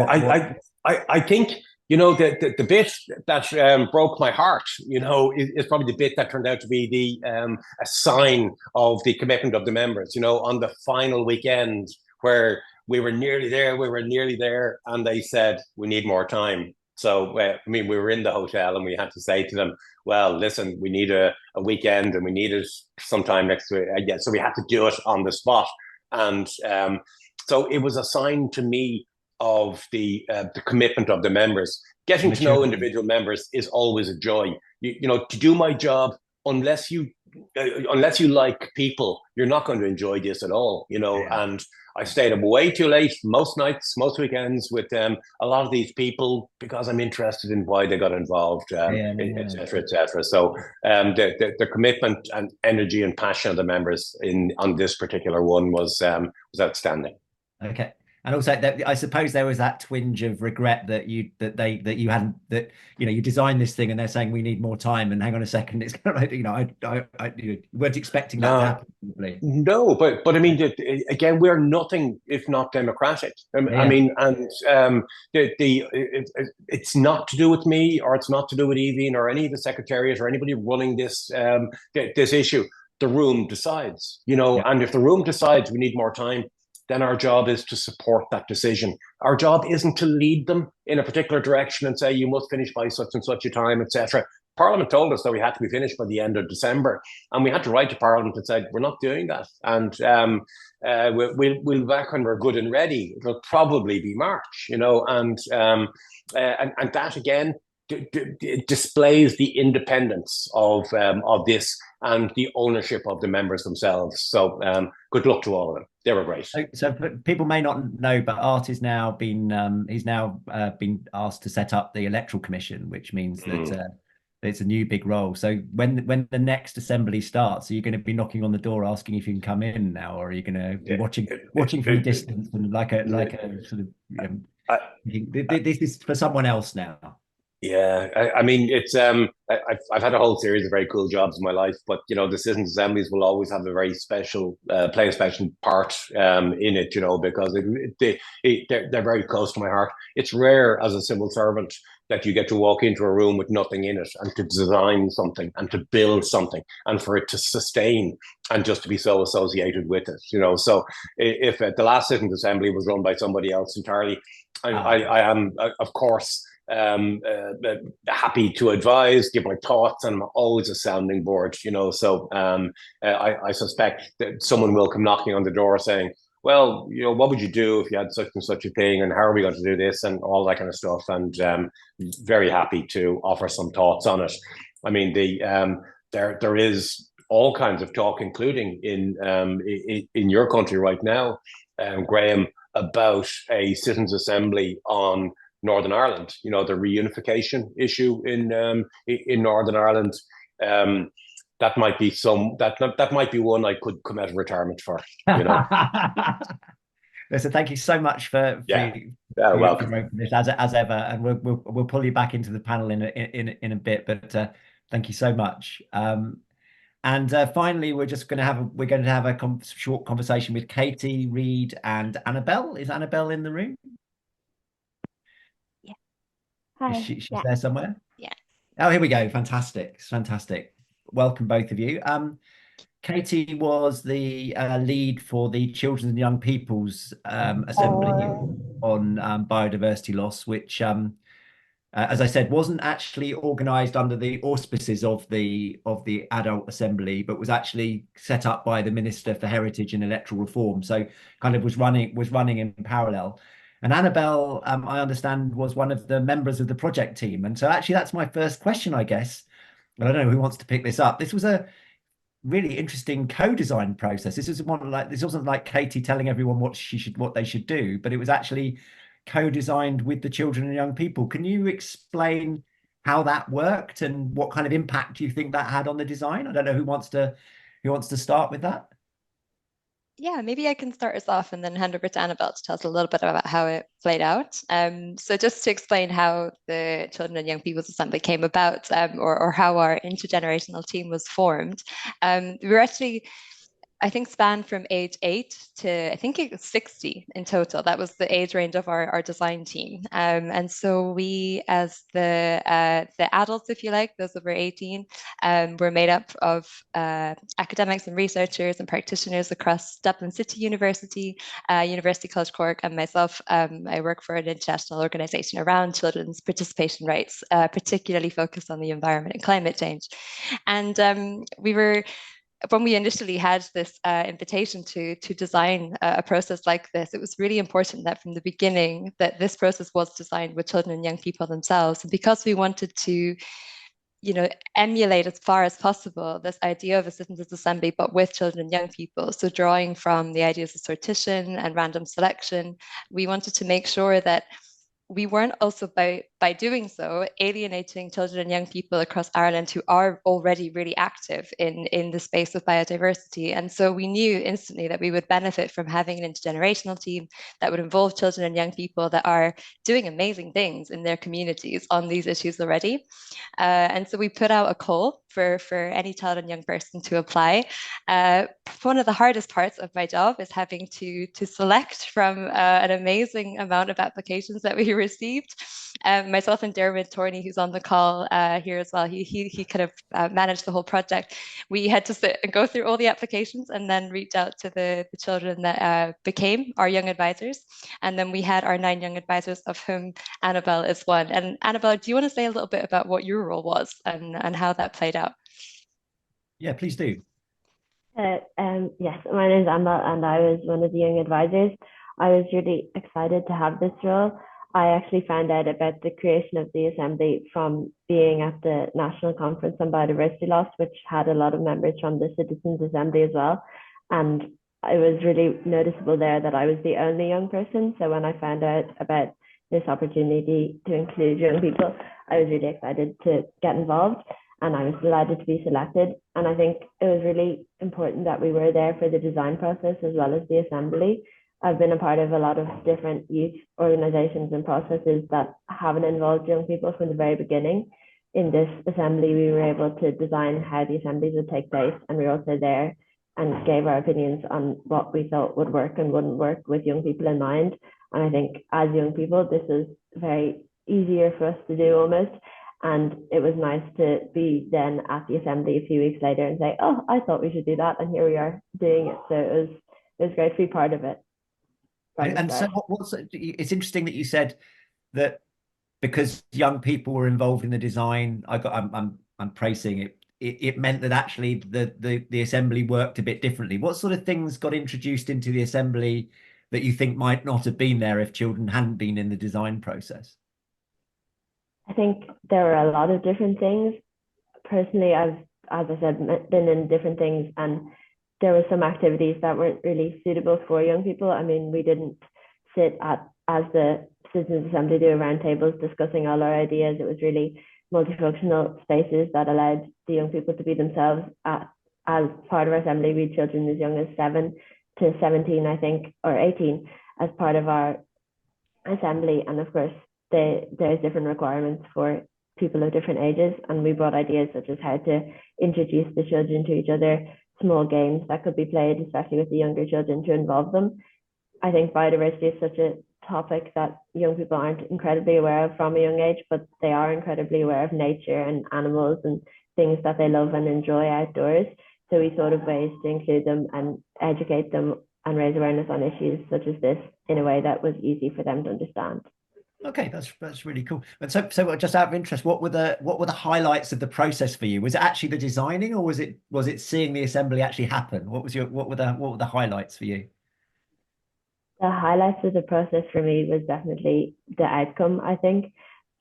I think, you know, the bit that broke my heart, you know, is probably the bit that turned out to be a sign of the commitment of the members, you know, on the final weekend where we were nearly there, and they said, we need more time. So, I mean, we were in the hotel and we had to say to them, well, listen, we need a weekend and we need it sometime next week. So we had to do it on the spot. And so it was a sign to me of the commitment of the members. Getting to know individual members is always a joy. You know, to do my job, unless you like people, you're not going to enjoy this at all. You know, and I stayed up way too late most nights, most weekends with a lot of these people because I'm interested in why they got involved, et cetera. So the commitment and energy and passion of the members on this particular one was outstanding. Okay. And also, I suppose there was that twinge of regret that you designed this thing and they're saying we need more time. And hang on a second, it's kind of like, you know, I weren't expecting that to happen. Probably. No, but I mean, again, we're nothing if not democratic. I mean, and it's not to do with me, or it's not to do with Aoibhinn or any of the secretariat or anybody running this issue. The room decides, you know, and if the room decides we need more time, then our job is to support that decision. Our job isn't to lead them in a particular direction and say, you must finish by such and such a time, etc. Parliament told us that we had to be finished by the end of December, and we had to write to Parliament and say, we're not doing that. And we'll back when we're good and ready. It'll probably be March, you know, and that again displays the independence of this and the ownership of the members themselves. So good luck to all of them. They were great. So people may not know, but Art is now been he's now been asked to set up the Electoral Commission, which means that it's a new big role. So when the next assembly starts, are you going to be knocking on the door asking if you can come in now, or are you going to be watching from a distance and like a sort of this is for someone else now? Yeah, I mean, it's I've had a whole series of very cool jobs in my life, but you know, the citizens' assemblies will always have a very special, play a special part in it, you know, because they're very close to my heart. It's rare as a civil servant that you get to walk into a room with nothing in it and to design something and to build something and for it to sustain and just to be so associated with it, you know. So if the last citizens' assembly was run by somebody else entirely, I am, of course, happy to advise, give my thoughts, and I'm always a sounding board, you know. So I suspect that someone will come knocking on the door saying, well, you know, what would you do if you had such and such a thing, and how are we going to do this, and all that kind of stuff. And very happy to offer some thoughts on it. I mean, there is all kinds of talk, including in your country right now, Graham, about a citizens' assembly on Northern Ireland, you know, the reunification issue in Northern Ireland. That might be that might be one I could come out of retirement for, you know. So thank you so much for welcome this as ever, and we'll pull you back into the panel in a bit, but thank you so much. And finally, we're going to have a short conversation with Katie, Reid, and Annabelle. Is Annabelle in the room? Yeah. Hi. She's there somewhere? Yeah. Oh, here we go. Fantastic. Fantastic. Welcome, both of you. Katie was the lead for the Children and Young People's Assembly on biodiversity loss, which, as I said, wasn't actually organised under the auspices of the Adult Assembly, but was actually set up by the Minister for Heritage and Electoral Reform. So kind of was running in parallel. And Annabelle, I understand, was one of the members of the project team. And so actually that's my first question, I guess. I don't know who wants to pick this up. This was a really interesting co-design process. This wasn't like Katie telling everyone what they should do, but it was actually co-designed with the children and young people. Can you explain how that worked and what kind of impact you think that had on the design? I don't know who wants to start with that. Yeah, maybe I can start us off and then hand over to Annabelle to tell us a little bit about how it played out. So just to explain how the Children and Young People's Assembly came about, or how our intergenerational team was formed. We were actually, I think, spanned from age 8 to I think it was 60 in total. That was the age range of our design team. And so we, as the adults, if you like, those over 18, were made up of academics and researchers and practitioners across Dublin City University, University College Cork, and myself. I work for an international organization around children's participation rights, particularly focused on the environment and climate change. And when we initially had this invitation to design a process like this, it was really important that from the beginning that this process was designed with children and young people themselves. And because we wanted to, you know, emulate as far as possible this idea of a citizens' assembly, but with children and young people, so drawing from the ideas of sortition and random selection, we wanted to make sure that we weren't also by doing so alienating children and young people across Ireland who are already really active in the space of biodiversity. And so we knew instantly that we would benefit from having an intergenerational team that would involve children and young people that are doing amazing things in their communities on these issues already. And so we put out a call for any child and young person to apply. One of the hardest parts of my job is having to select from an amazing amount of applications that we received. Myself and Dermot Torney, who's on the call here as well, he kind of managed the whole project. We had to sit and go through all the applications and then reach out to the children that became our young advisors. And then we had our 9 young advisors, of whom Annabelle is one. And Annabelle, do you want to say a little bit about what your role was and how that played out? Yeah, please do. Yes, my name is Annabelle and I was one of the young advisors. I was really excited to have this role. I actually found out about the creation of the Assembly from being at the National Conference on Biodiversity Loss, which had a lot of members from the Citizens Assembly as well. And it was really noticeable there that I was the only young person. So when I found out about this opportunity to include young people, I was really excited to get involved, and I was delighted to be selected. And I think it was really important that we were there for the design process as well as the assembly. I've been a part of a lot of different youth organizations and processes that haven't involved young people from the very beginning. In this assembly, we were able to design how the assemblies would take place, and we were also there and gave our opinions on what we thought would work and wouldn't work with young people in mind. And I think as young people, this was very easier for us to do almost. And it was nice to be then at the assembly a few weeks later and say, oh, I thought we should do that, and here we are doing it. So it was great to be part of it. And so it's interesting that you said that because young people were involved in the design, I'm praising it. It meant that actually the assembly worked a bit differently. What sort of things got introduced into the assembly that you think might not have been there if children hadn't been in the design process? I think there were a lot of different things. Personally, I've, as I said, been in different things, and there were some activities that weren't really suitable for young people. I mean, we didn't sit as the Citizens Assembly do around tables discussing all our ideas. It was really multifunctional spaces that allowed the young people to be themselves. As part of our assembly, we had children as young as 7 to 17, I think, or 18 as part of our assembly. And of course, there's different requirements for people of different ages. And we brought ideas such as how to introduce the children to each other, small games that could be played, especially with the younger children, to involve them. I think biodiversity is such a topic that young people aren't incredibly aware of from a young age, but they are incredibly aware of nature and animals and things that they love and enjoy outdoors. So we thought of ways to include them and educate them and raise awareness on issues such as this in a way that was easy for them to understand. Okay, that's really cool. And so just out of interest, what were the highlights of the process for you? Was it actually the designing, or was it seeing the assembly actually happen? What were the highlights for you? The highlights of the process for me was definitely the outcome. I think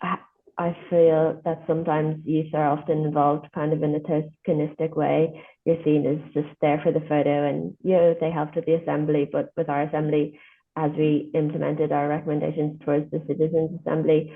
I feel that sometimes youth are often involved kind of in a tokenistic way. You're seen as just there for the photo, and they helped with the assembly. But with our assembly, as we implemented our recommendations towards the Citizens Assembly,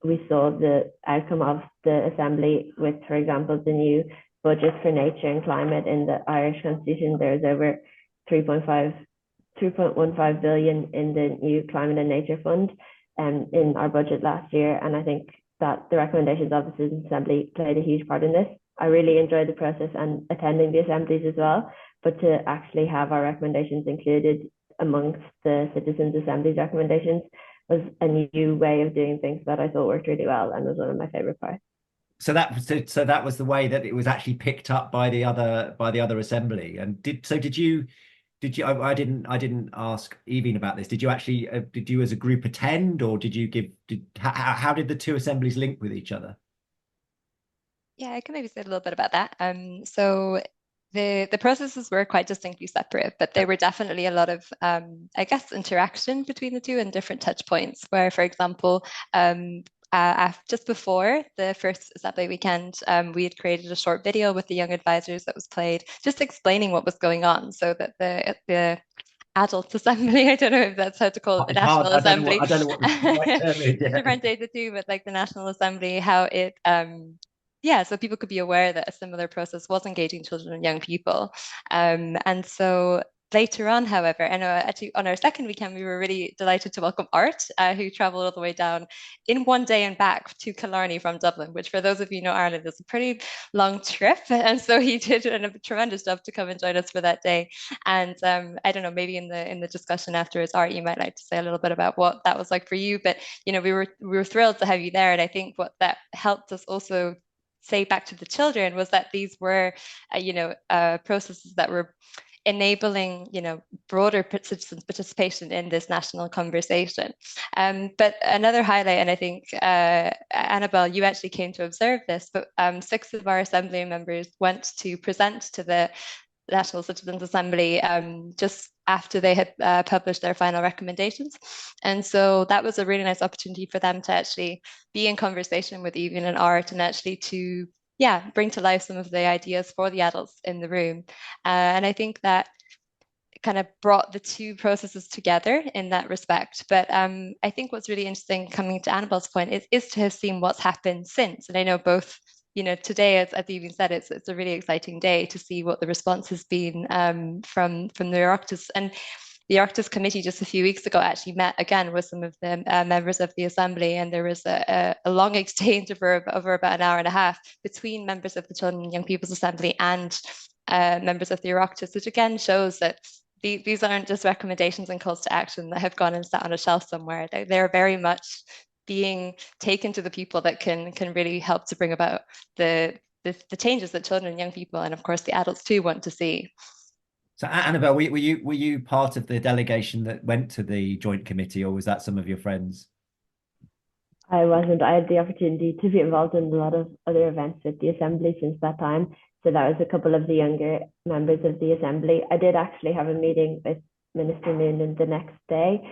we saw the outcome of the assembly with, for example, the new budget for nature and climate in the Irish Constitution. There's over 3.15 billion in the new Climate and Nature Fund in our budget last year. And I think that the recommendations of the Citizens Assembly played a huge part in this. I really enjoyed the process and attending the assemblies as well, but to actually have our recommendations included amongst the Citizens Assembly's recommendations was a new way of doing things that I thought worked really well and was one of my favorite parts. So that was the way that it was actually picked up by the other assembly. And did you I didn't ask Aoibhinn about this. Did you as a group attend, or how did the two assemblies link with each other? Yeah, I can maybe say a little bit about that. So the processes were quite distinctly separate, but there were definitely a lot of, I guess, interaction between the two and different touch points where, for example, just before the first assembly weekend, we had created a short video with the young advisors that was played, just explaining what was going on so that the adult assembly, I don't know if that's how to call it, the National Assembly. I don't know what the right term is. Yeah. Differentiate the two, but like the National Assembly, how it so people could be aware that a similar process was engaging children and young people. And so later on, however, and actually on our second weekend, we were really delighted to welcome Art, who travelled all the way down in one day and back to Killarney from Dublin, which for those of you who know Ireland is a pretty long trip. And so he did a tremendous job to come and join us for that day. And I don't know, maybe in the discussion afterwards, Art, you might like to say a little bit about what that was like for you. But we were thrilled to have you there, and I think what that helped us also say back to the children was that these were, processes that were enabling, broader citizen participation in this national conversation. But another highlight, and I think, Annabelle, you actually came to observe this, but 6 of our Assembly members went to present to the National Citizens Assembly just after they had published their final recommendations. And so that was a really nice opportunity for them to actually be in conversation with Aoibhinn and Art, and actually to bring to life some of the ideas for the adults in the room. And I think that kind of brought the two processes together in that respect. But I think what's really interesting, coming to Annabelle's point, is to have seen what's happened since. And I know both, today, as Aoibhinn said, it's a really exciting day to see what the response has been from the Oireachtas. And the Oireachtas Committee just a few weeks ago actually met again with some of the members of the Assembly, and there was a long exchange over about an hour and a half between members of the Children and Young People's Assembly and members of the Oireachtas, which again shows that these aren't just recommendations and calls to action that have gone and sat on a shelf somewhere. They're very much being taken to the people that can really help to bring about the changes that children and young people, and of course the adults too, want to see. So Annabelle, were you part of the delegation that went to the joint committee, or was that some of your friends? I wasn't. I had the opportunity to be involved in a lot of other events with the Assembly since that time. So that was a couple of the younger members of the Assembly. I did actually have a meeting with Minister Noonan the next day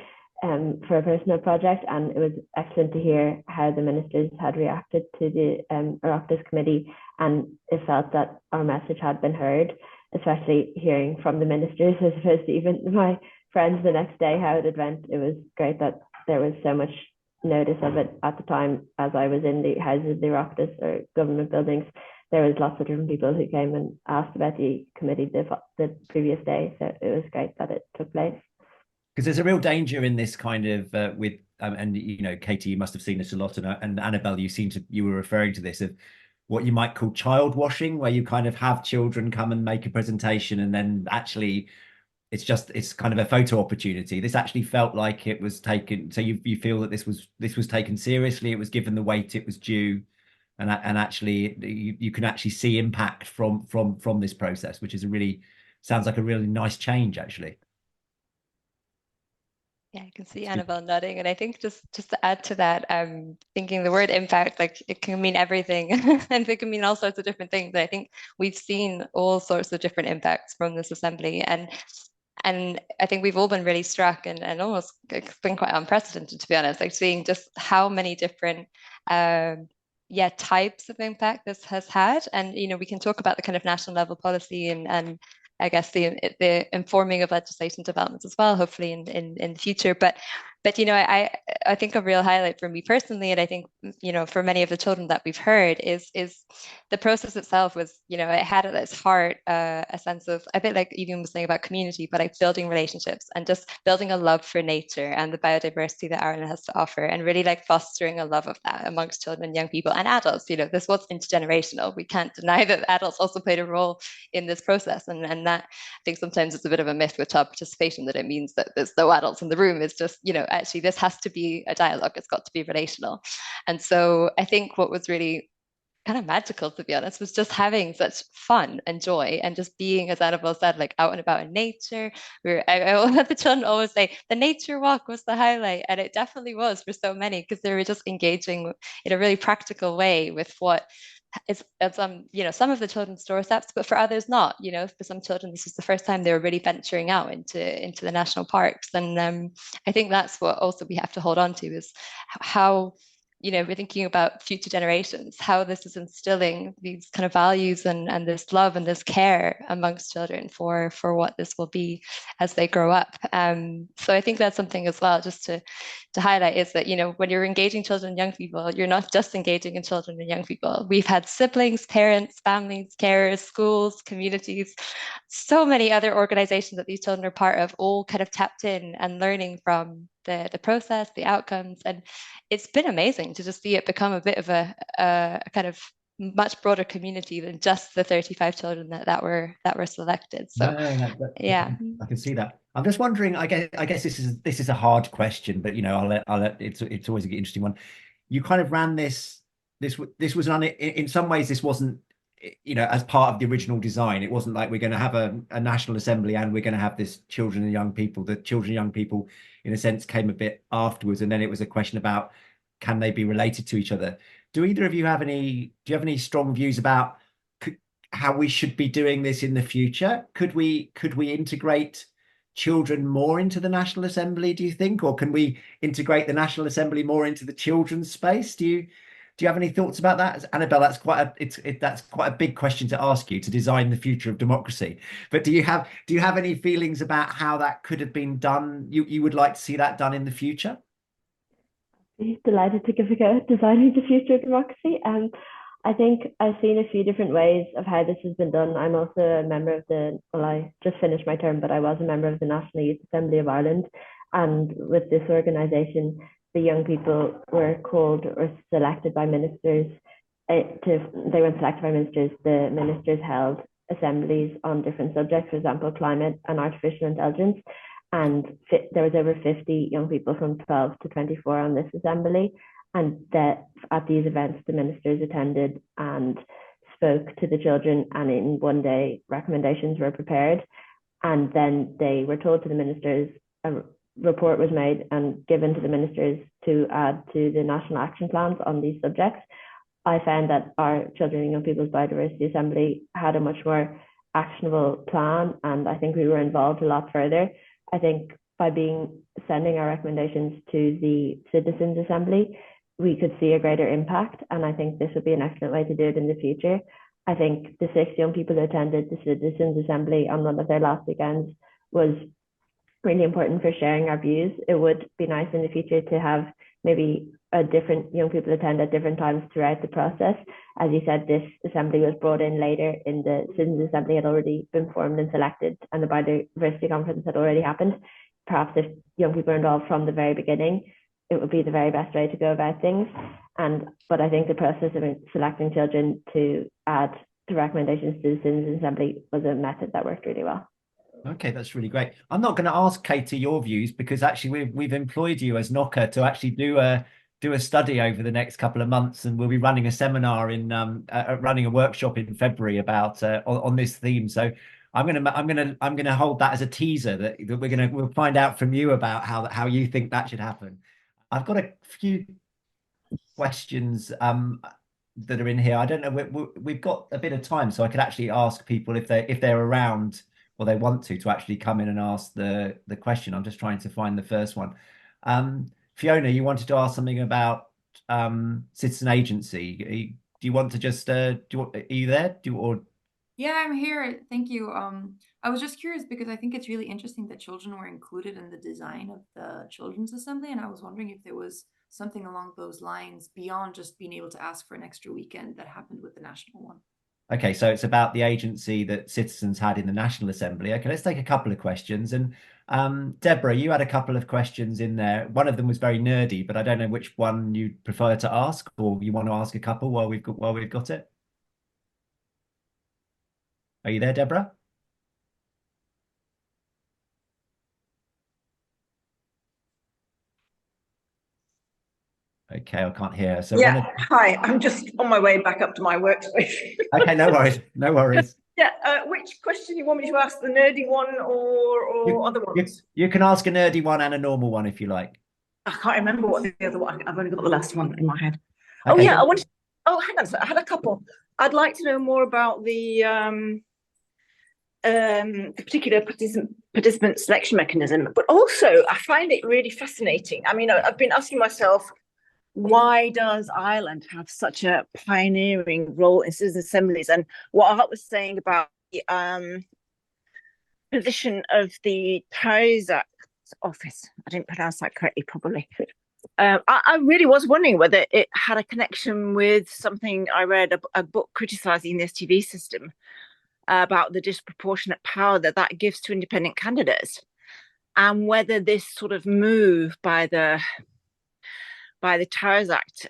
for a personal project, and it was excellent to hear how the ministers had reacted to the Oireachtas Committee, and it felt that our message had been heard, especially hearing from the ministers as opposed to even my friends the next day how it went. It was great that there was so much notice of it at the time. As I was in the houses of the Oireachtas or government buildings, there was lots of different people who came and asked about the committee the previous day. So it was great that it took place. Because there's a real danger in this kind of with and Katie, you must have seen this a lot, and Annabelle, you were referring to this, of what you might call child washing, where you kind of have children come and make a presentation, and then actually it's kind of a photo opportunity. This actually felt like it was taken. So you feel that this was taken seriously. It was given the weight it was due, and actually you can actually see impact from this process, which is sounds like a really nice change, actually. Yeah, I can see Annabelle nodding, and I think just to add to that, thinking the word impact, like, it can mean everything, and it can mean all sorts of different things. I think we've seen all sorts of different impacts from this Assembly, and I think we've all been really struck and almost, it's been quite unprecedented, to be honest, like seeing just how many different types of impact this has had. And we can talk about the kind of national level policy and I guess the informing of legislation developments as well, hopefully in the future. But I think a real highlight for me personally, and I think for many of the children that we've heard, is the process itself was, it had at its heart a sense of, a bit like Aoibhinn was saying about community, but like building relationships and just building a love for nature and the biodiversity that Ireland has to offer, and really like fostering a love of that amongst children and young people and adults. This was intergenerational. We can't deny that adults also played a role in this process, and that, I think sometimes it's a bit of a myth with child participation that it means that there's no adults in the room. It's just, actually this has to be a dialogue. It's got to be relational. And so I think what was really kind of magical, to be honest, was just having such fun and joy and just being, as Annabelle said, like out and about in nature. I let the children always say the nature walk was the highlight, and it definitely was for so many, because they were just engaging in a really practical way with what it's some of the children's doorsteps, but for others not. For some children this is the first time they were really venturing out into the national parks. And I think that's what also we have to hold on to, is how we're thinking about future generations, how this is instilling these kind of values and this love and this care amongst children for what this will be as they grow up. So I think that's something as well, just to highlight, is that, when you're engaging children and young people, you're not just engaging in children and young people. We've had siblings, parents, families, carers, schools, communities, so many other organizations that these children are part of, all kind of tapped in and learning from the process, the outcomes. And it's been amazing to just see it become a bit of a kind of much broader community than just the 35 children that were selected. So yeah, I can see that. I'm just wondering, I guess this is a hard question, but I'll let it's always an interesting one. You kind of ran this was in some ways, this wasn't, as part of the original design. It wasn't like we're going to have a National Assembly and we're going to have this children and young people. The children and young people, in a sense, came a bit afterwards, and then it was a question about, can they be related to each other? Do either of you have any strong views about how we should be doing this in the future? Could we integrate children more into the National Assembly, do you think? Or can we integrate the National Assembly more into the children's space? Do you have any thoughts about that? Annabelle, that's quite a big question to ask you, to design the future of democracy. But do you have any feelings about how that could have been done? You would like to see that done in the future? I'm delighted to give a go at designing the future of democracy. I think I've seen a few different ways of how this has been done. I'm also a member of I just finished my term, but I was a member of the National Youth Assembly of Ireland. And with this organisation, the young people were called or selected by ministers. They weren't selected by ministers. The ministers held assemblies on different subjects, for example, climate and artificial intelligence. And there was over 50 young people from 12 to 24 on this assembly. And that at these events, the ministers attended and spoke to the children, and in one day, recommendations were prepared. And then they were told to the ministers, a report was made and given to the ministers to add to the national action plans on these subjects. I found that our Children and Young People's Biodiversity Assembly had a much more actionable plan, and I think we were involved a lot further. I think by sending our recommendations to the Citizens Assembly, we could see a greater impact, and I think this would be an excellent way to do it in the future. I think the 6 young people who attended the Citizens Assembly on one of their last weekends was really important for sharing our views. It would be nice in the future to have maybe a different young people attend at different times throughout the process. As you said, this assembly was brought in later. In the Citizens Assembly had already been formed and selected, and the Biodiversity Conference had already happened. Perhaps if young people are involved from the very beginning, it would be the very best way to go about things. But I think the process of selecting children to add the recommendations to the Citizens Assembly was a method that worked really well. Okay, that's really great. I'm not going to ask Katie your views, because actually we've employed you as Knoca to actually do a study over the next couple of months, and we'll be running a seminar running a workshop in February about on this theme. So I'm gonna hold that as a teaser that we'll find out from you about how you think that should happen. I've got a few questions that are in here. I don't know. We've got a bit of time, so I could actually ask people if they're around or they want to actually come in and ask the question. I'm just trying to find the first one. Fiona, you wanted to ask something about citizen agency. Do you want to just are you there? Yeah, I'm here. Thank you. I was just curious because I think it's really interesting that children were included in the design of the Children's Assembly, and I was wondering if there was something along those lines beyond just being able to ask for an extra weekend that happened with the national one. Okay, so it's about the agency that citizens had in the National Assembly. Okay, let's take a couple of questions. And Deborah, you had a couple of questions in there. One of them was very nerdy, but I don't know which one you'd prefer to ask, or you want to ask a couple while we've got it. Are you there, Deborah? Okay, I can't hear her. So yeah, hi, I'm just on my way back up to my workspace. Okay, no worries, no worries. Yeah, which question you want me to ask, the nerdy one or other ones? You can ask a nerdy one and a normal one if you like. I can't remember what the other one, I've only got the last one in my head. Okay, oh yeah, I wanted, hang on a second, I had a couple. I'd like to know more about the particular participant selection mechanism, but also I find it really fascinating. I mean, I've been asking myself, why does Ireland have such a pioneering role in citizen assemblies? And what Art was saying about the position of the Taoiseach office, I didn't pronounce that correctly, probably. I really was wondering whether it had a connection with something I read, a book criticising the STV system, about the disproportionate power that gives to independent candidates, and whether this sort of move by the Towers Act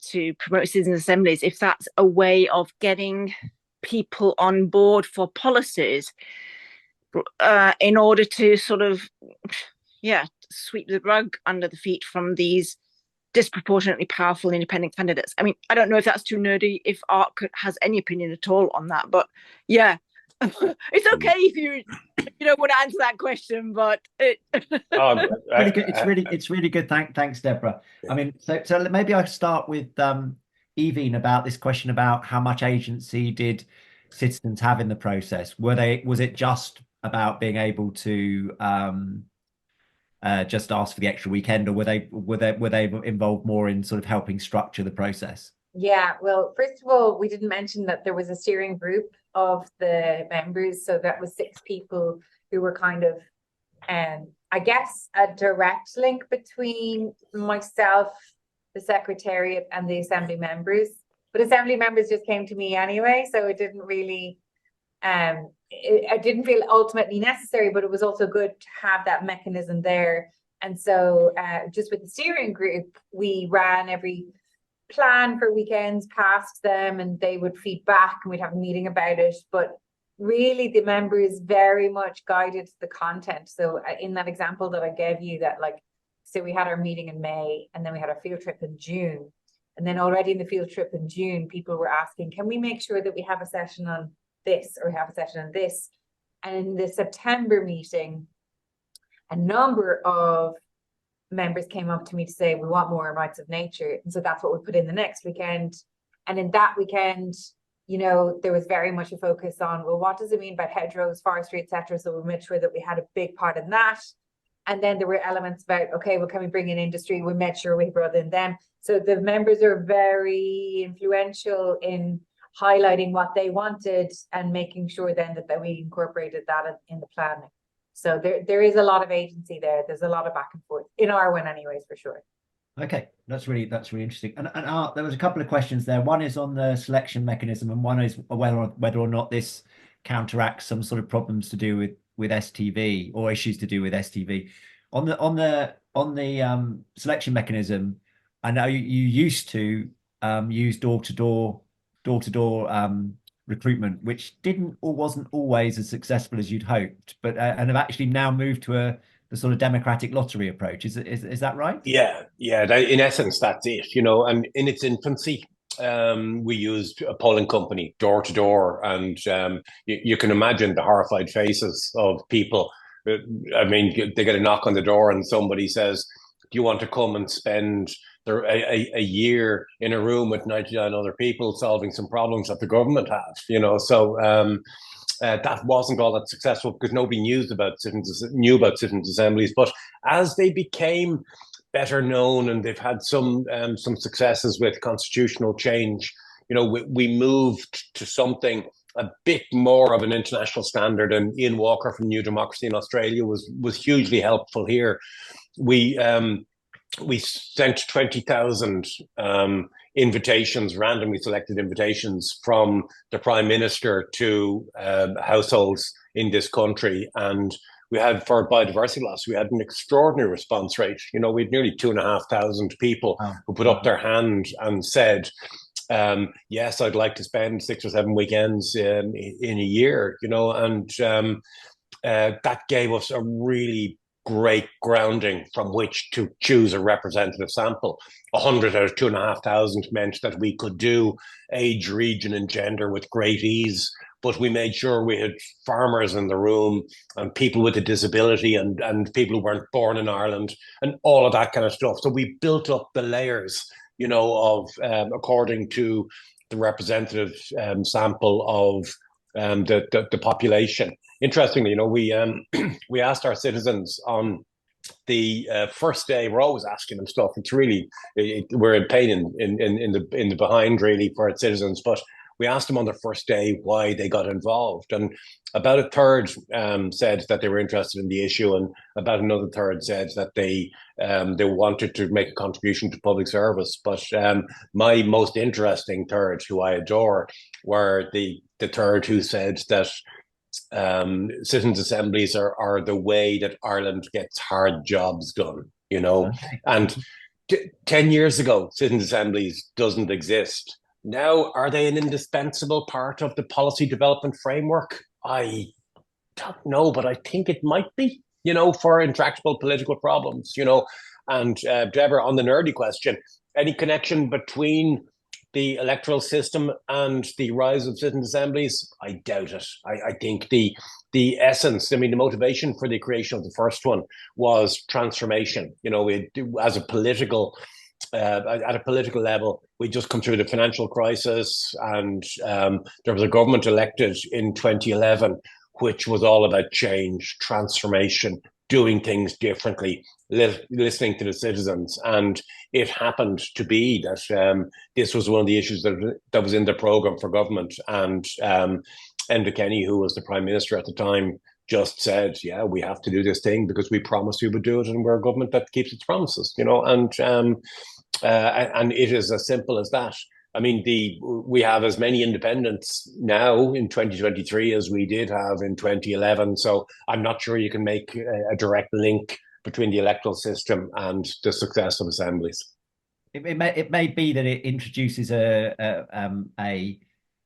to promote citizen assemblies, if that's a way of getting people on board for policies in order to sort of, sweep the rug under the feet from these disproportionately powerful independent candidates. I mean, I don't know if that's too nerdy, if Art has any opinion at all on that, but yeah, it's okay if you don't want to answer that question, but it's really good. Thanks, Deborah. I mean, so maybe I start with Aoibhinn about this question about how much agency did citizens have in the process? Was it just about being able to just ask for the extra weekend, or were they involved more in sort of helping structure the process? Yeah, well, first of all, we didn't mention that there was a steering group of the members. So that was 6 people who were kind of, I guess, a direct link between myself, the Secretariat, and the Assembly members. But Assembly members just came to me anyway, so it didn't really, I didn't feel ultimately necessary, but it was also good to have that mechanism there. And so just with the steering group, we ran every plan for weekends past them, and they would feed back and we'd have a meeting about it. But really the members very much guided the content. So in that example that I gave you, that so we had our meeting in May, and then we had our field trip in June. And then already in the field trip in June, people were asking, can we make sure that we have a session on this or have a session on this? And in the September meeting, a number of members came up to me to say, we want more rights of nature. And so that's what we put in the next weekend. And in that weekend, there was very much a focus on, well, what does it mean about hedgerows, forestry, etc. So we made sure that we had a big part in that. And then there were elements about, okay, well, can we bring in industry? We made sure we brought in them. So the members are very influential in highlighting what they wanted and making sure then that we incorporated that in the planning. So there is a lot of agency there. There's a lot of back and forth in Arwen anyways, for sure. Okay, that's really interesting. And there was a couple of questions there. One is on the selection mechanism, and one is whether or not this counteracts some sort of problems to do with STV, or issues to do with STV. On the selection mechanism, I know you used to use door-to-door recruitment, which didn't or wasn't always as successful as you'd hoped, but and have actually now moved to the sort of democratic lottery approach. Is that right? Yeah. In essence, that's it. And in its infancy, we used a polling company door to door, and you can imagine the horrified faces of people. I mean, they get a knock on the door, and somebody says, "Do you want to come and spend a year in a room with 99 other people solving some problems that the government has?" So that wasn't all that successful because nobody knew about citizens' assemblies. But as they became better known, and they've had some successes with constitutional change, we moved to something a bit more of an international standard. And Ian Walker from New Democracy in Australia was hugely helpful here. We sent 20,000 invitations, randomly selected invitations from the Prime Minister to households in this country. And we had, for Biodiversity Loss, we had an extraordinary response rate. We had nearly 2,500 people who put up their hand and said, yes, I'd like to spend 6 or 7 weekends in a year, and that gave us a really great grounding from which to choose a representative sample. 100 out of 2,500 meant that we could do age, region, and gender with great ease, but we made sure we had farmers in the room, and people with a disability, and people who weren't born in Ireland, and all of that kind of stuff. So we built up the layers, of according to the representative sample of the population. Interestingly, we asked our citizens on the first day, we're always asking them stuff. It's really, we're in pain in the behind really for its citizens. But we asked them on the first day why they got involved, and about a third said that they were interested in the issue, and about another third said that they wanted to make a contribution to public service. But my most interesting third, who I adore, were the third who said that citizens' assemblies are the way that Ireland gets hard jobs done, you know. Okay. And 10 years ago, citizens' assemblies doesn't exist. Now, are they an indispensable part of the policy development framework? I don't know, but I think it might be, you know, for intractable political problems, you know. And Deborah, on the nerdy question, any connection between the electoral system and the rise of citizen assemblies? I doubt it. I think the essence, I mean, the motivation for the creation of the first one was transformation. You know, as a political, at a political level, we just come through the financial crisis, and there was a government elected in 2011, which was all about change, transformation, doing things differently, listening to the citizens. And it happened to be that this was one of the issues that was in the programme for government. And Enda Kenny, who was the Prime Minister at the time, just said, yeah, we have to do this thing because we promised we would do it, and we're a government that keeps its promises, you know. And it is as simple as that. I mean, we have as many independents now in 2023 as we did have in 2011. So I'm not sure you can make a direct link between the electoral system and the success of assemblies. It may be that it introduces a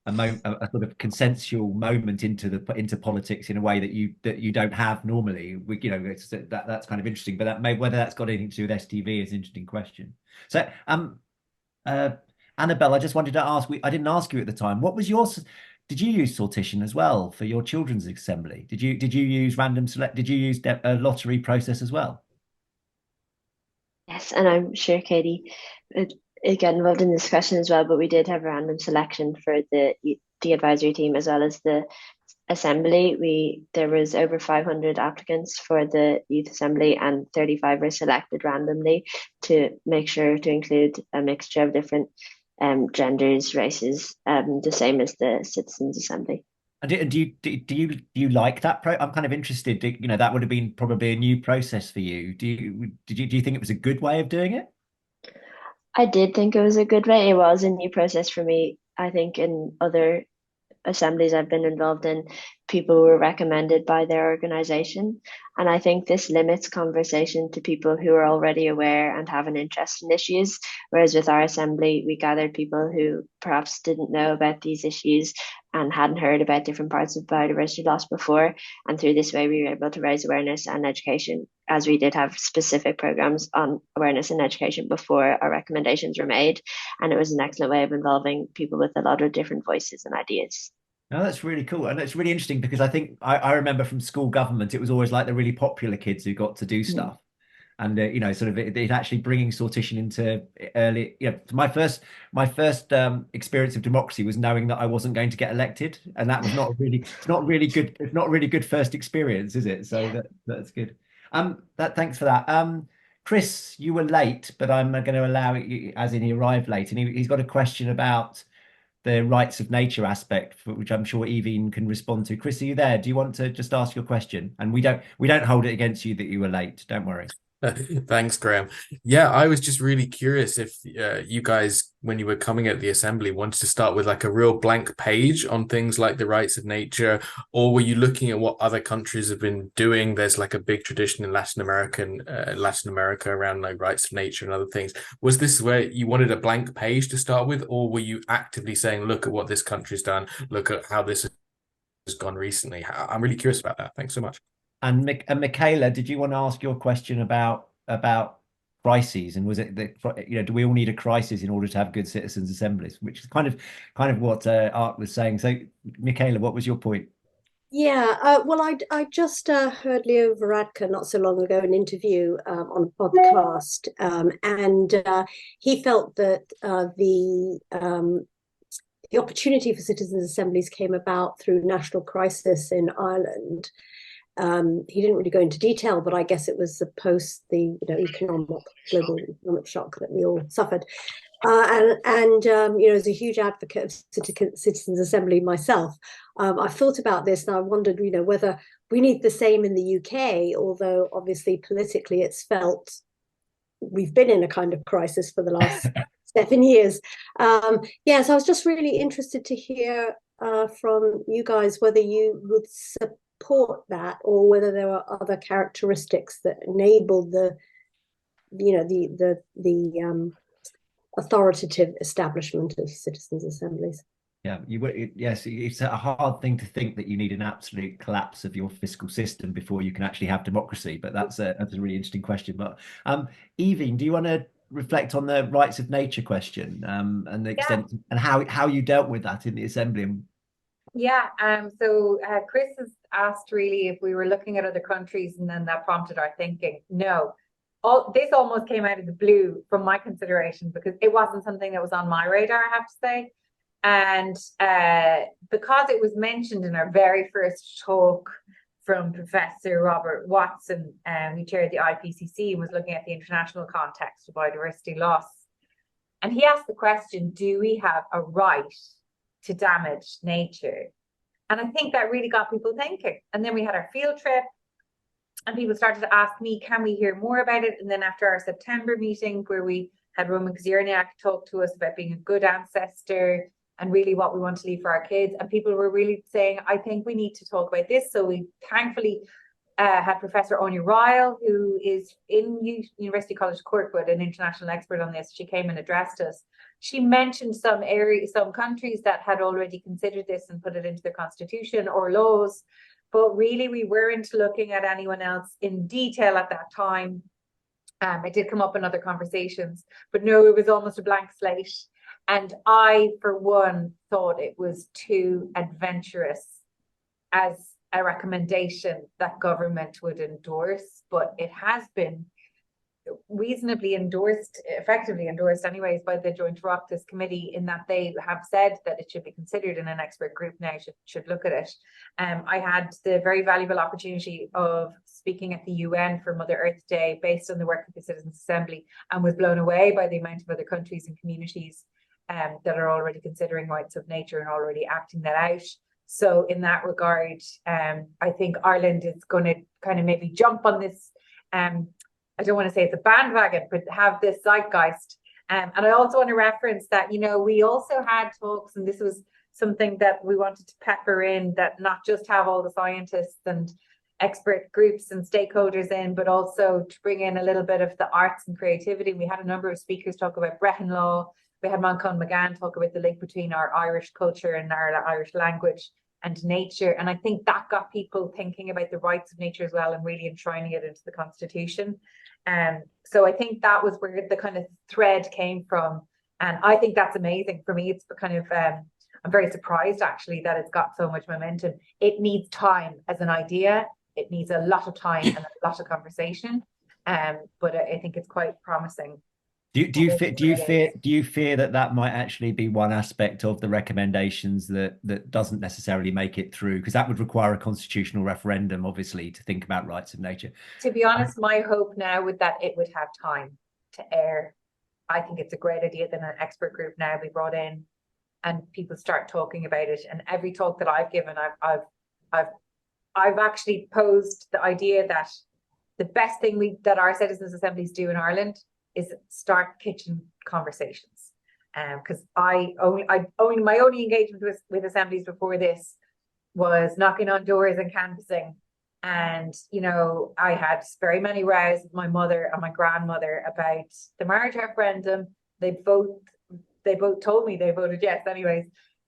sort of consensual moment into politics in a way that you don't have normally. You know, that's kind of interesting. But whether that's got anything to do with STV is an interesting question. So Annabelle, I just wanted to ask, I didn't ask you at the time, did you use sortition as well for your children's assembly? Did you use random select? Did you use a lottery process as well? Yes, and I'm sure Katie would get involved in this question as well, but we did have random selection for the advisory team as well as the assembly. There was over 500 applicants for the youth assembly, and 35 were selected randomly to make sure to include a mixture of different genders, races, the same as the citizens' assembly. And do you like that I'm kind of interested. You know, that would have been probably a new process for you. Do you think it was a good way of doing it? I did think it was a good way. It was a new process for me. I think in other assemblies I've been involved in, people were recommended by their organisation. And I think this limits conversation to people who are already aware and have an interest in issues. Whereas with our assembly, we gathered people who perhaps didn't know about these issues and hadn't heard about different parts of biodiversity loss before. And through this way, we were able to raise awareness and education, as we did have specific programs on awareness and education before our recommendations were made. And it was an excellent way of involving people with a lot of different voices and ideas. No, that's really cool. And it's really interesting because I think I remember from school government, it was always like the really popular kids who got to do stuff. And, you know, sort of it actually bringing sortition into early, you know, my first experience of democracy was knowing that I wasn't going to get elected. And that was not really good first experience, is it? So that's good. Thanks for that. Chris, you were late, but I'm going to allow it, as in he arrived late, and he's got a question about the rights of nature aspect, which I'm sure Aoibhinn can respond to. Chris, are you there? Do you want to just ask your question? And we don't hold it against you that you were late. Don't worry. Thanks, Graham. Yeah, I was just really curious if you guys, when you were coming at the assembly, wanted to start with like a real blank page on things like the rights of nature, or were you looking at what other countries have been doing? There's like a big tradition in Latin America around like rights of nature and other things. Was this where you wanted a blank page to start with, or were you actively saying, look at what this country's done, look at how this has gone recently? I'm really curious about that. Thanks so much. And Michaela, did you want to ask your question about crises? And was it that, you know, do we all need a crisis in order to have good citizens' assemblies? Which is kind of what Art was saying. So, Michaela, what was your point? Yeah, well, I just heard Leo Varadkar not so long ago, an interview on a podcast, and he felt that the opportunity for citizens' assemblies came about through national crisis in Ireland. He didn't really go into detail, but I guess it was post the global economic shock that we all suffered. As a huge advocate of citizens' assembly myself, I've thought about this and I wondered, whether we need the same in the UK, although obviously politically it's felt we've been in a kind of crisis for the last 7 years. So I was just really interested to hear from you guys whether you would support that or whether there are other characteristics that enable the authoritative establishment of citizens' assemblies. Yeah, yes, it's a hard thing to think that you need an absolute collapse of your fiscal system before you can actually have democracy. But that's a really interesting question. But Aoibhinn, do you want to reflect on the rights of nature question and the extent and how you dealt with that in the assembly? Yeah, so Chris has asked really if we were looking at other countries, and then that prompted our thinking. No, this almost came out of the blue from my consideration because it wasn't something that was on my radar, I have to say. And because it was mentioned in our very first talk from Professor Robert Watson, who chaired the IPCC and was looking at the international context of biodiversity loss. And he asked the question, do we have a right to damage nature? And I think that really got people thinking. And then we had our field trip and people started to ask me, can we hear more about it? And then after our September meeting where we had Roman Kazierniak talk to us about being a good ancestor and really what we want to leave for our kids. And people were really saying, I think we need to talk about this. So we thankfully had Professor Anya Ryle, who is in University College Cork, but an international expert on this. She came and addressed us. She mentioned some countries that had already considered this and put it into their constitution or laws. But really, we weren't looking at anyone else in detail at that time. It did come up in other conversations, but no, it was almost a blank slate. And I, for one, thought it was too adventurous as a recommendation that government would endorse, but it has been reasonably endorsed, effectively endorsed anyways, by the Joint Oireachtas Committee, in that they have said that it should be considered and an expert group now should look at it. I had the very valuable opportunity of speaking at the UN for Mother Earth Day based on the work of the Citizens' Assembly, and was blown away by the amount of other countries and communities that are already considering rights of nature and already acting that out. So in that regard, I think Ireland is going to kind of maybe jump on this. I don't want to say it's a bandwagon, but have this zeitgeist. And I also want to reference that, we also had talks, and this was something that we wanted to pepper in, that not just have all the scientists and expert groups and stakeholders in, but also to bring in a little bit of the arts and creativity. We had a number of speakers talk about Brehon law. We had Moncon McGann talk about the link between our Irish culture and our Irish language and nature. And I think that got people thinking about the rights of nature as well and really enshrining it into the Constitution. So I think that was where the kind of thread came from. And I think that's amazing. For me, it's kind of, I'm very surprised actually that it's got so much momentum. It needs time as an idea. It needs a lot of time and a lot of conversation. But I think it's quite promising. Do you fear that might actually be one aspect of the recommendations that doesn't necessarily make it through? Because that would require a constitutional referendum, obviously, to think about rights of nature. To be honest, my hope now would that it would have time to air. I think it's a great idea that an expert group now be brought in and people start talking about it. And every talk that I've given, I've actually posed the idea that the best thing that our citizens' assemblies do in Ireland is start kitchen conversations. Because my only engagement with assemblies before this was knocking on doors and canvassing. And, I had very many rows with my mother and my grandmother about the marriage referendum. They both told me they voted yes anyways.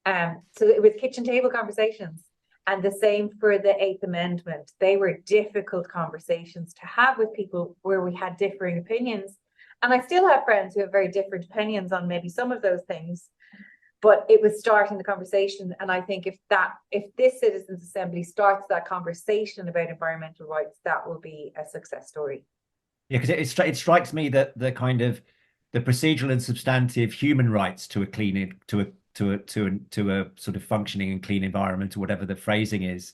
So it was kitchen table conversations. And the same for the 8th Amendment. They were difficult conversations to have with people where we had differing opinions. And I still have friends who have very different opinions on maybe some of those things, but it was starting the conversation. And I think if this Citizens' Assembly starts that conversation about environmental rights, that will be a success story. Yeah, because it strikes me that the kind of the procedural and substantive human rights to a sort of functioning and clean environment, or whatever the phrasing is,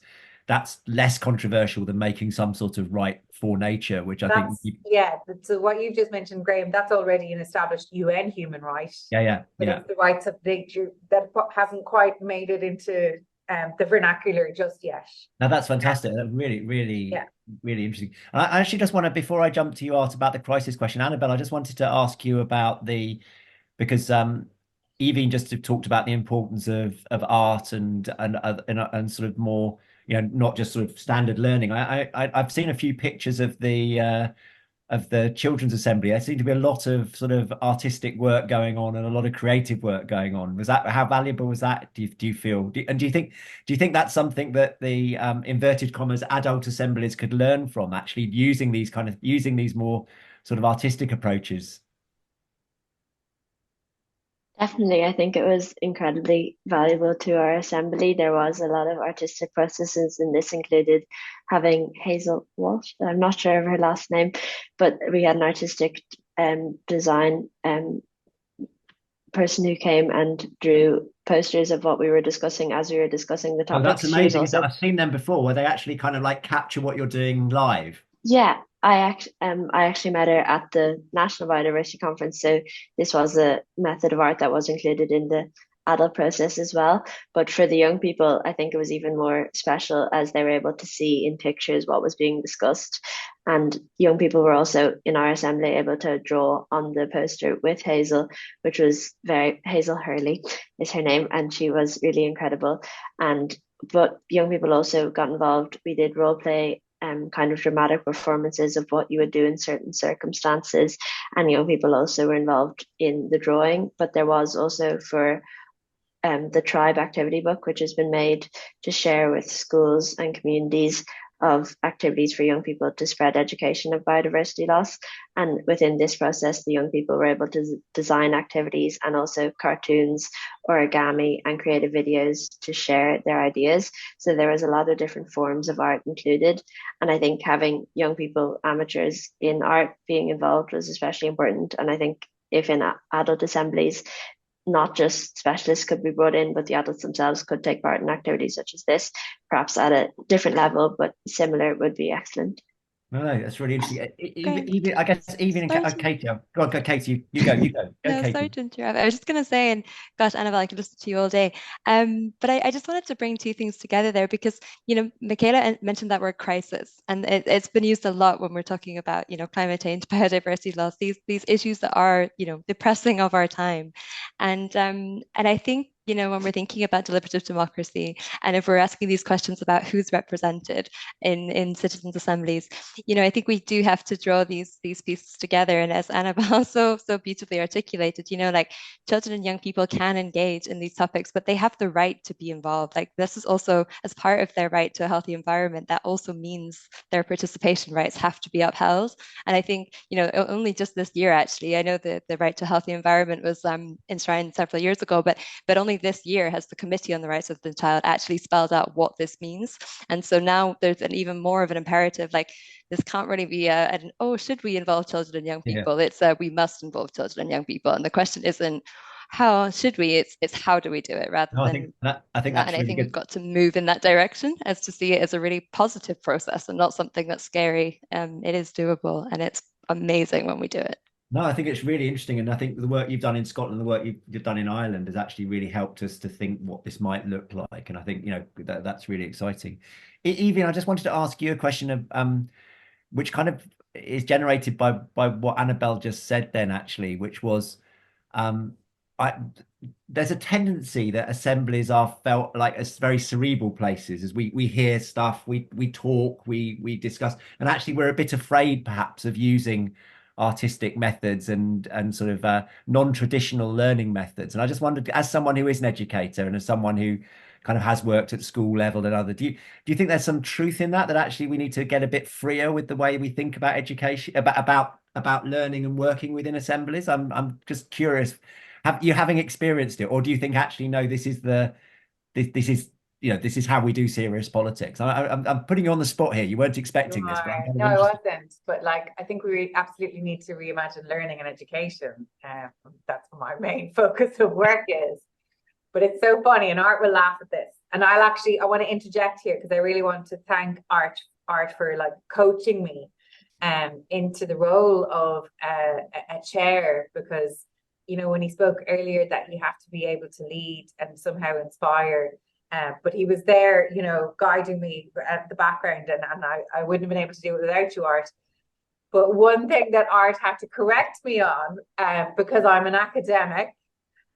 that's less controversial than making some sort of right for nature, which I think yeah. So what you've just mentioned, Graham, that's already an established UN human right. Yeah. But it's the rights of nature that hasn't quite made it into the vernacular just yet. Now that's fantastic. That's really, really interesting. And I actually just want to, before I jump to you, ask about the crisis question, Annabelle, I just wanted to ask you about because Aoibhinn just talked about the importance of art and sort of more, not just sort of standard learning. I've seen a few pictures of the Children's Assembly. There seemed to be a lot of sort of artistic work going on and a lot of creative work going on. Was that, how valuable was that? Do you feel? And do you think that's something that the inverted commas adult assemblies could learn from, actually using these more sort of artistic approaches? Definitely, I think it was incredibly valuable to our assembly. There was a lot of artistic processes, and this included having Hazel Walsh. I'm not sure of her last name, but we had an artistic design person who came and drew posters of what we were discussing as we were discussing the topic. Oh, that's amazing. I've seen them before, where they actually kind of like capture what you're doing live. Yeah, I actually met her at the National Biodiversity Conference, so this was a method of art that was included in the adult process as well. But for the young people, I think it was even more special, as they were able to see in pictures what was being discussed. And young people were also in our assembly able to draw on the poster with Hazel, which was Hazel Hurley is her name, and she was really incredible. But young people also got involved. We did role play, kind of dramatic performances of what you would do in certain circumstances, and young people also were involved in the drawing. But there was also for the Tribe activity book, which has been made to share with schools and communities, of activities for young people to spread education of biodiversity loss. And within this process, the young people were able to design activities and also cartoons, origami, and creative videos to share their ideas. So there was a lot of different forms of art included. And I think having young people, amateurs in art, being involved was especially important. And I think if in adult assemblies, not just specialists could be brought in, but the adults themselves could take part in activities such as this, perhaps at a different level, but similar, would be excellent. No, that's really interesting. Even I guess even Katie, go on, Katie, you go. No, Katie. sorry to interrupt. I was just going to say, and gosh, Annabelle, I could listen to you all day. But I just wanted to bring two things together there, because Michaela mentioned that word crisis, and it's been used a lot when we're talking about climate change, biodiversity loss, these issues that are the pressing of our time, and I think when we're thinking about deliberative democracy, and if we're asking these questions about who's represented in citizens' assemblies, I think we do have to draw these pieces together. And as Annabelle so beautifully articulated, like children and young people can engage in these topics, but they have the right to be involved. Like this is also, as part of their right to a healthy environment, that also means their participation rights have to be upheld. And I think, only just this year, actually, I know the right to a healthy environment was enshrined several years ago, but only this year has the Committee on the Rights of the Child actually spelled out what this means. And so now there's an even more of an imperative, like this can't really be should we involve children and young people? It's we must involve children and young people. And the question isn't how should we, it's how do we do it, rather than I think that's and really I think good. we've got to move in that direction, as to see it as a really positive process and not something that's scary. It is doable, and it's amazing when we do it. No, I think it's really interesting, and I think the work you've done in Scotland, the work you've done in Ireland, has actually really helped us to think what this might look like. And I think that's really exciting. Aoibhinn, I just wanted to ask you a question of which kind of is generated by what Annabelle just said then, actually, which was there's a tendency that assemblies are felt like as very cerebral places, as we hear stuff, we talk, we discuss, and actually we're a bit afraid perhaps of using artistic methods and sort of non-traditional learning methods. And I just wondered, as someone who is an educator and as someone who kind of has worked at school level and other, do you think there's some truth in that actually we need to get a bit freer with the way we think about education, about learning and working within assemblies? I'm just curious, having experienced it, or do you think actually no, this is this is how we do serious politics? I'm putting you on the spot here. You weren't expecting this, but no, I wasn't. But I think we absolutely need to reimagine learning and education. That's what my main focus of work is. But it's so funny, and Art will laugh at this. And I want to interject here because I really want to thank Art for like coaching me into the role of a chair, because you know, when he spoke earlier that you have to be able to lead and somehow inspire, but he was there, you know, guiding me at the background, and I wouldn't have been able to do it without you, Art. But one thing that Art had to correct me on, because I'm an academic,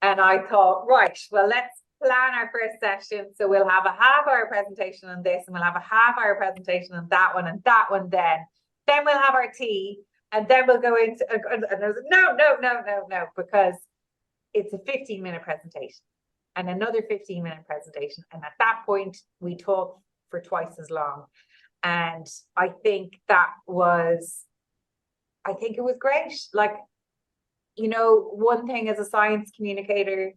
and I thought, right, well, let's plan our first session. So we'll have a half-hour presentation on this, and we'll have a half-hour presentation on that one, and that one then we'll have our tea, and then we'll go into, and I was like, no, because it's a 15-minute presentation and another 15-minute presentation. And at that point, we talk for twice as long. And I think it was great. Like, you know, one thing as a science communicator,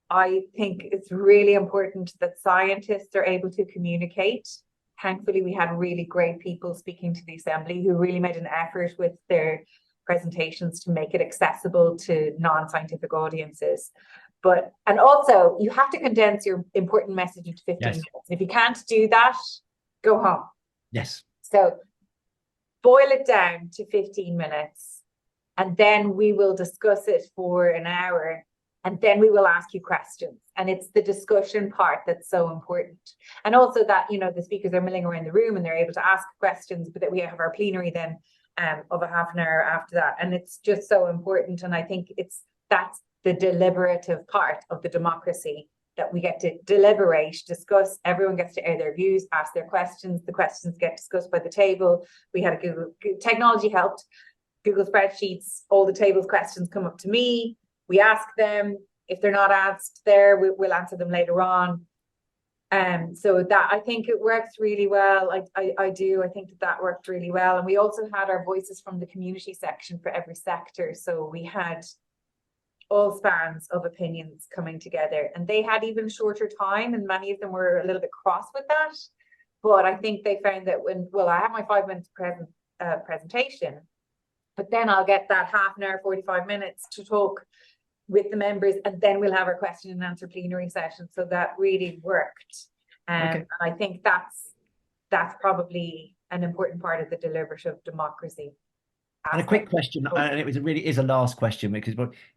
I think it's really important that scientists are able to communicate. Thankfully, we had really great people speaking to the Assembly who really made an effort with their presentations to make it accessible to non-scientific audiences. And also, you have to condense your important message into 15 minutes. If you can't do that, go home. Yes. So boil it down to 15 minutes, and then we will discuss it for an hour, and then we will ask you questions. And it's the discussion part that's so important. And also that, you know, the speakers are milling around the room and they're able to ask questions, but that we have our plenary then of a half an hour after that. And it's just so important. And I think that's the deliberative part of the democracy, that we get to deliberate, discuss, everyone gets to air their views, ask their questions, the questions get discussed by the table. We had technology helped, Google spreadsheets, all the table's questions come up to me. We ask them. If they're not asked there, we'll answer them later on. So that, I think it works really well. I think that worked really well. And we also had our voices from the community section for every sector. So we had all spans of opinions coming together, and they had even shorter time, and many of them were a little bit cross with that. But I think they found that I have my 5 minutes presentation, but then I'll get that half an hour, 45 minutes to talk with the members, and then we'll have our question and answer plenary session. So that really worked. And I think that's probably an important part of the deliberative democracy. And a quick question, and it is a last question, because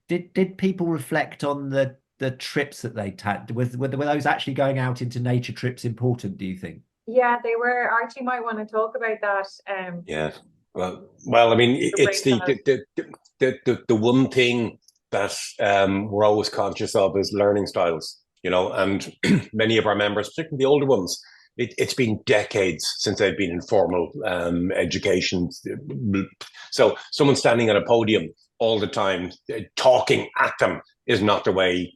did people reflect on the trips that they had? Were those actually going out into nature trips important, do you think? Yeah, they were. Archie might want to talk about that. Yeah. Well, I mean, it's the one thing that we're always conscious of is learning styles, you know, and many of our members, particularly the older ones, it's been decades since they've been in formal education. So someone standing at a podium all the time, talking at them, is not the way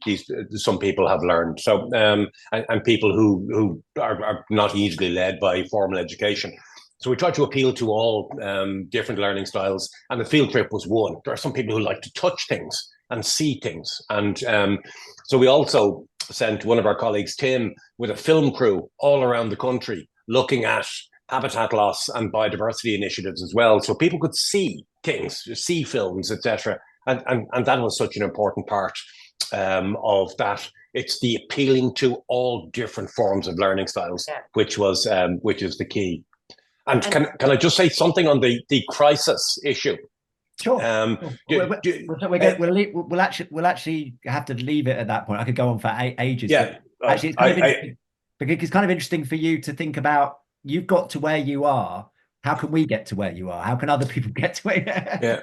some people have learned. So and people who are not easily led by formal education. So we try to appeal to all different learning styles, and the field trip was one. There are some people who like to touch things and see things, and so we also sent one of our colleagues, Tim, with a film crew all around the country looking at habitat loss and biodiversity initiatives as well, so people could see things, see films, etc. And that was such an important part of that. It's the appealing to all different forms of learning styles, which is the key. And can I just say something on the crisis issue? Sure. We'll actually have to leave it at that point. I could go on for ages. Yeah. Actually, it's kind of interesting for you to think about. You've got to where you are. How can we get to where you are? How can other people get to where you are? Yeah.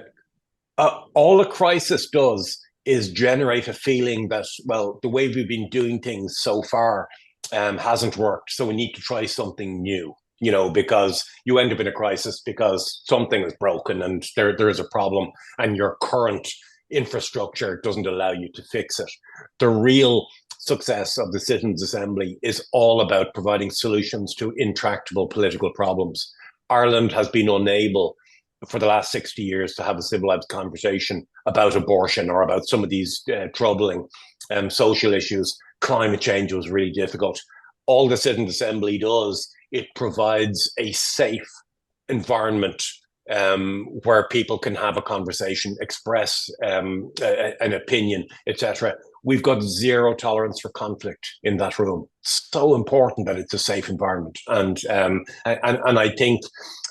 All a crisis does is generate a feeling that, well, the way we've been doing things so far hasn't worked. So we need to try something new. You know, because you end up in a crisis because something is broken and there is a problem, and your current infrastructure doesn't allow you to fix it. The real success of the Citizens' Assembly is all about providing solutions to intractable political problems. Ireland has been unable for the last 60 years to have a civilized conversation about abortion or about some of these troubling social issues. Climate change was really difficult. All the Citizens' Assembly does, it provides a safe environment where people can have a conversation, express an opinion, etc., we've got zero tolerance for conflict in that room. So important that it's a safe environment. And I think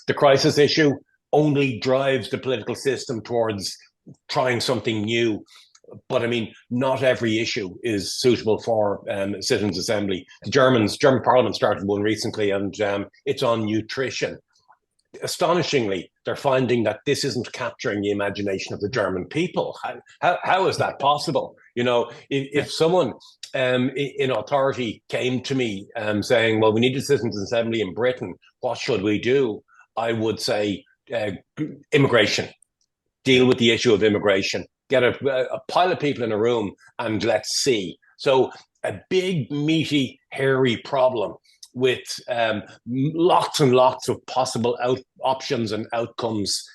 the crisis issue only drives the political system towards trying something new. But I mean, not every issue is suitable for citizens' assembly. The German Parliament started one recently, and it's on nutrition. Astonishingly, they're finding that this isn't capturing the imagination of the German people. How is that possible? You know, if someone in authority came to me saying, well, we need a citizens' assembly in Britain, what should we do? I would say immigration. Deal with the issue of immigration. Get a pile of people in a room and let's see. So a big, meaty, hairy problem with lots and lots of possible options and outcomes.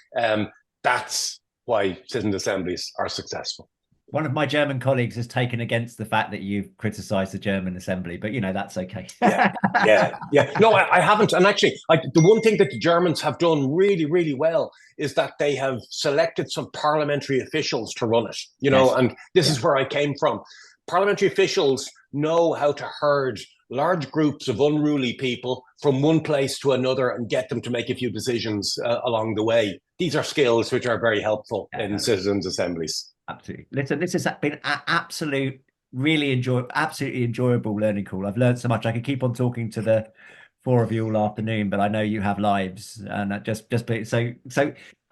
That's why citizen assemblies are successful. One of my German colleagues has taken against the fact that you've criticised the German assembly, but you know, that's okay. yeah. No, I haven't. And actually, the one thing that the Germans have done really, really well is that they have selected some parliamentary officials to run it, you know, Yes. and this is where I came from. Parliamentary officials know how to herd large groups of unruly people from one place to another and get them to make a few decisions along the way. These are skills which are very helpful in citizens' assemblies. Absolutely. Listen, this has been an absolutely enjoyable learning call. I've learned so much. I could keep on talking to the four of you all afternoon, but I know you have lives, and Aoibhinn,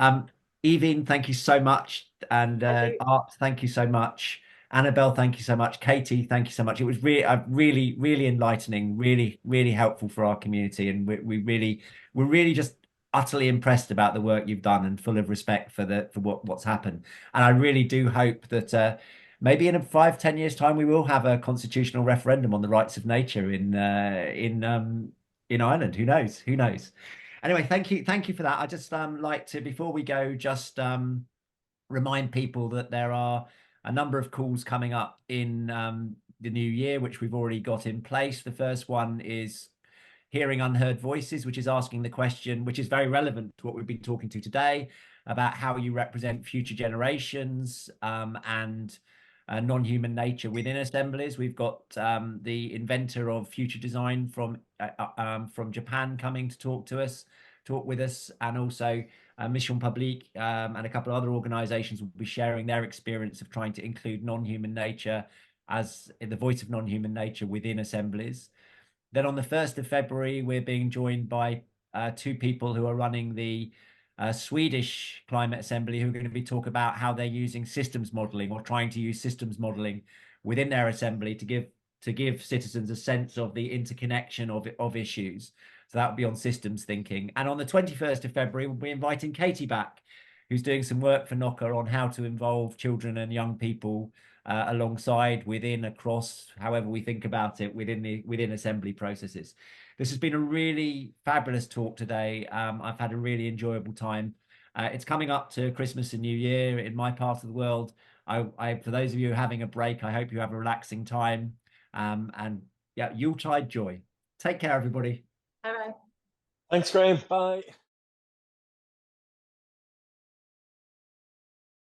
thank you so much, and Art, thank you so much. Annabelle, thank you so much. Katie, thank you so much. It was really enlightening, really helpful for our community, and we're really just utterly impressed about the work you've done and full of respect for what's happened. And I really do hope that maybe in 5-10 years time we will have a constitutional referendum on the rights of nature in Ireland. Who knows? Anyway, thank you for that. I just like to, before we go, just remind people that there are a number of calls coming up in the new year, which we've already got in place. The first one is Hearing Unheard Voices, which is asking the question, which is very relevant to what we've been talking to today, about how you represent future generations and non-human nature within assemblies. We've got the inventor of future design from Japan coming to talk with us, and also Mission Publique and a couple of other organizations will be sharing their experience of trying to include non-human nature as the voice of non-human nature within assemblies. Then on the 1st of February, we're being joined by two people who are running the Swedish Climate Assembly, who are going to be talking about how they're using systems modeling, or trying to use systems modeling within their assembly to give citizens a sense of the interconnection of issues. So that will be on systems thinking. And on the 21st of February, we'll be inviting Katie back, who's doing some work for Knoca on how to involve children and young people alongside, within, across, however we think about it, within assembly processes. This has been a really fabulous talk today. I've had a really enjoyable time. It's coming up to Christmas and New Year in my part of the world. For those of you having a break, I hope you have a relaxing time. And yeah, Yuletide joy. Take care, everybody. Bye-bye. Thanks, Graham. Bye.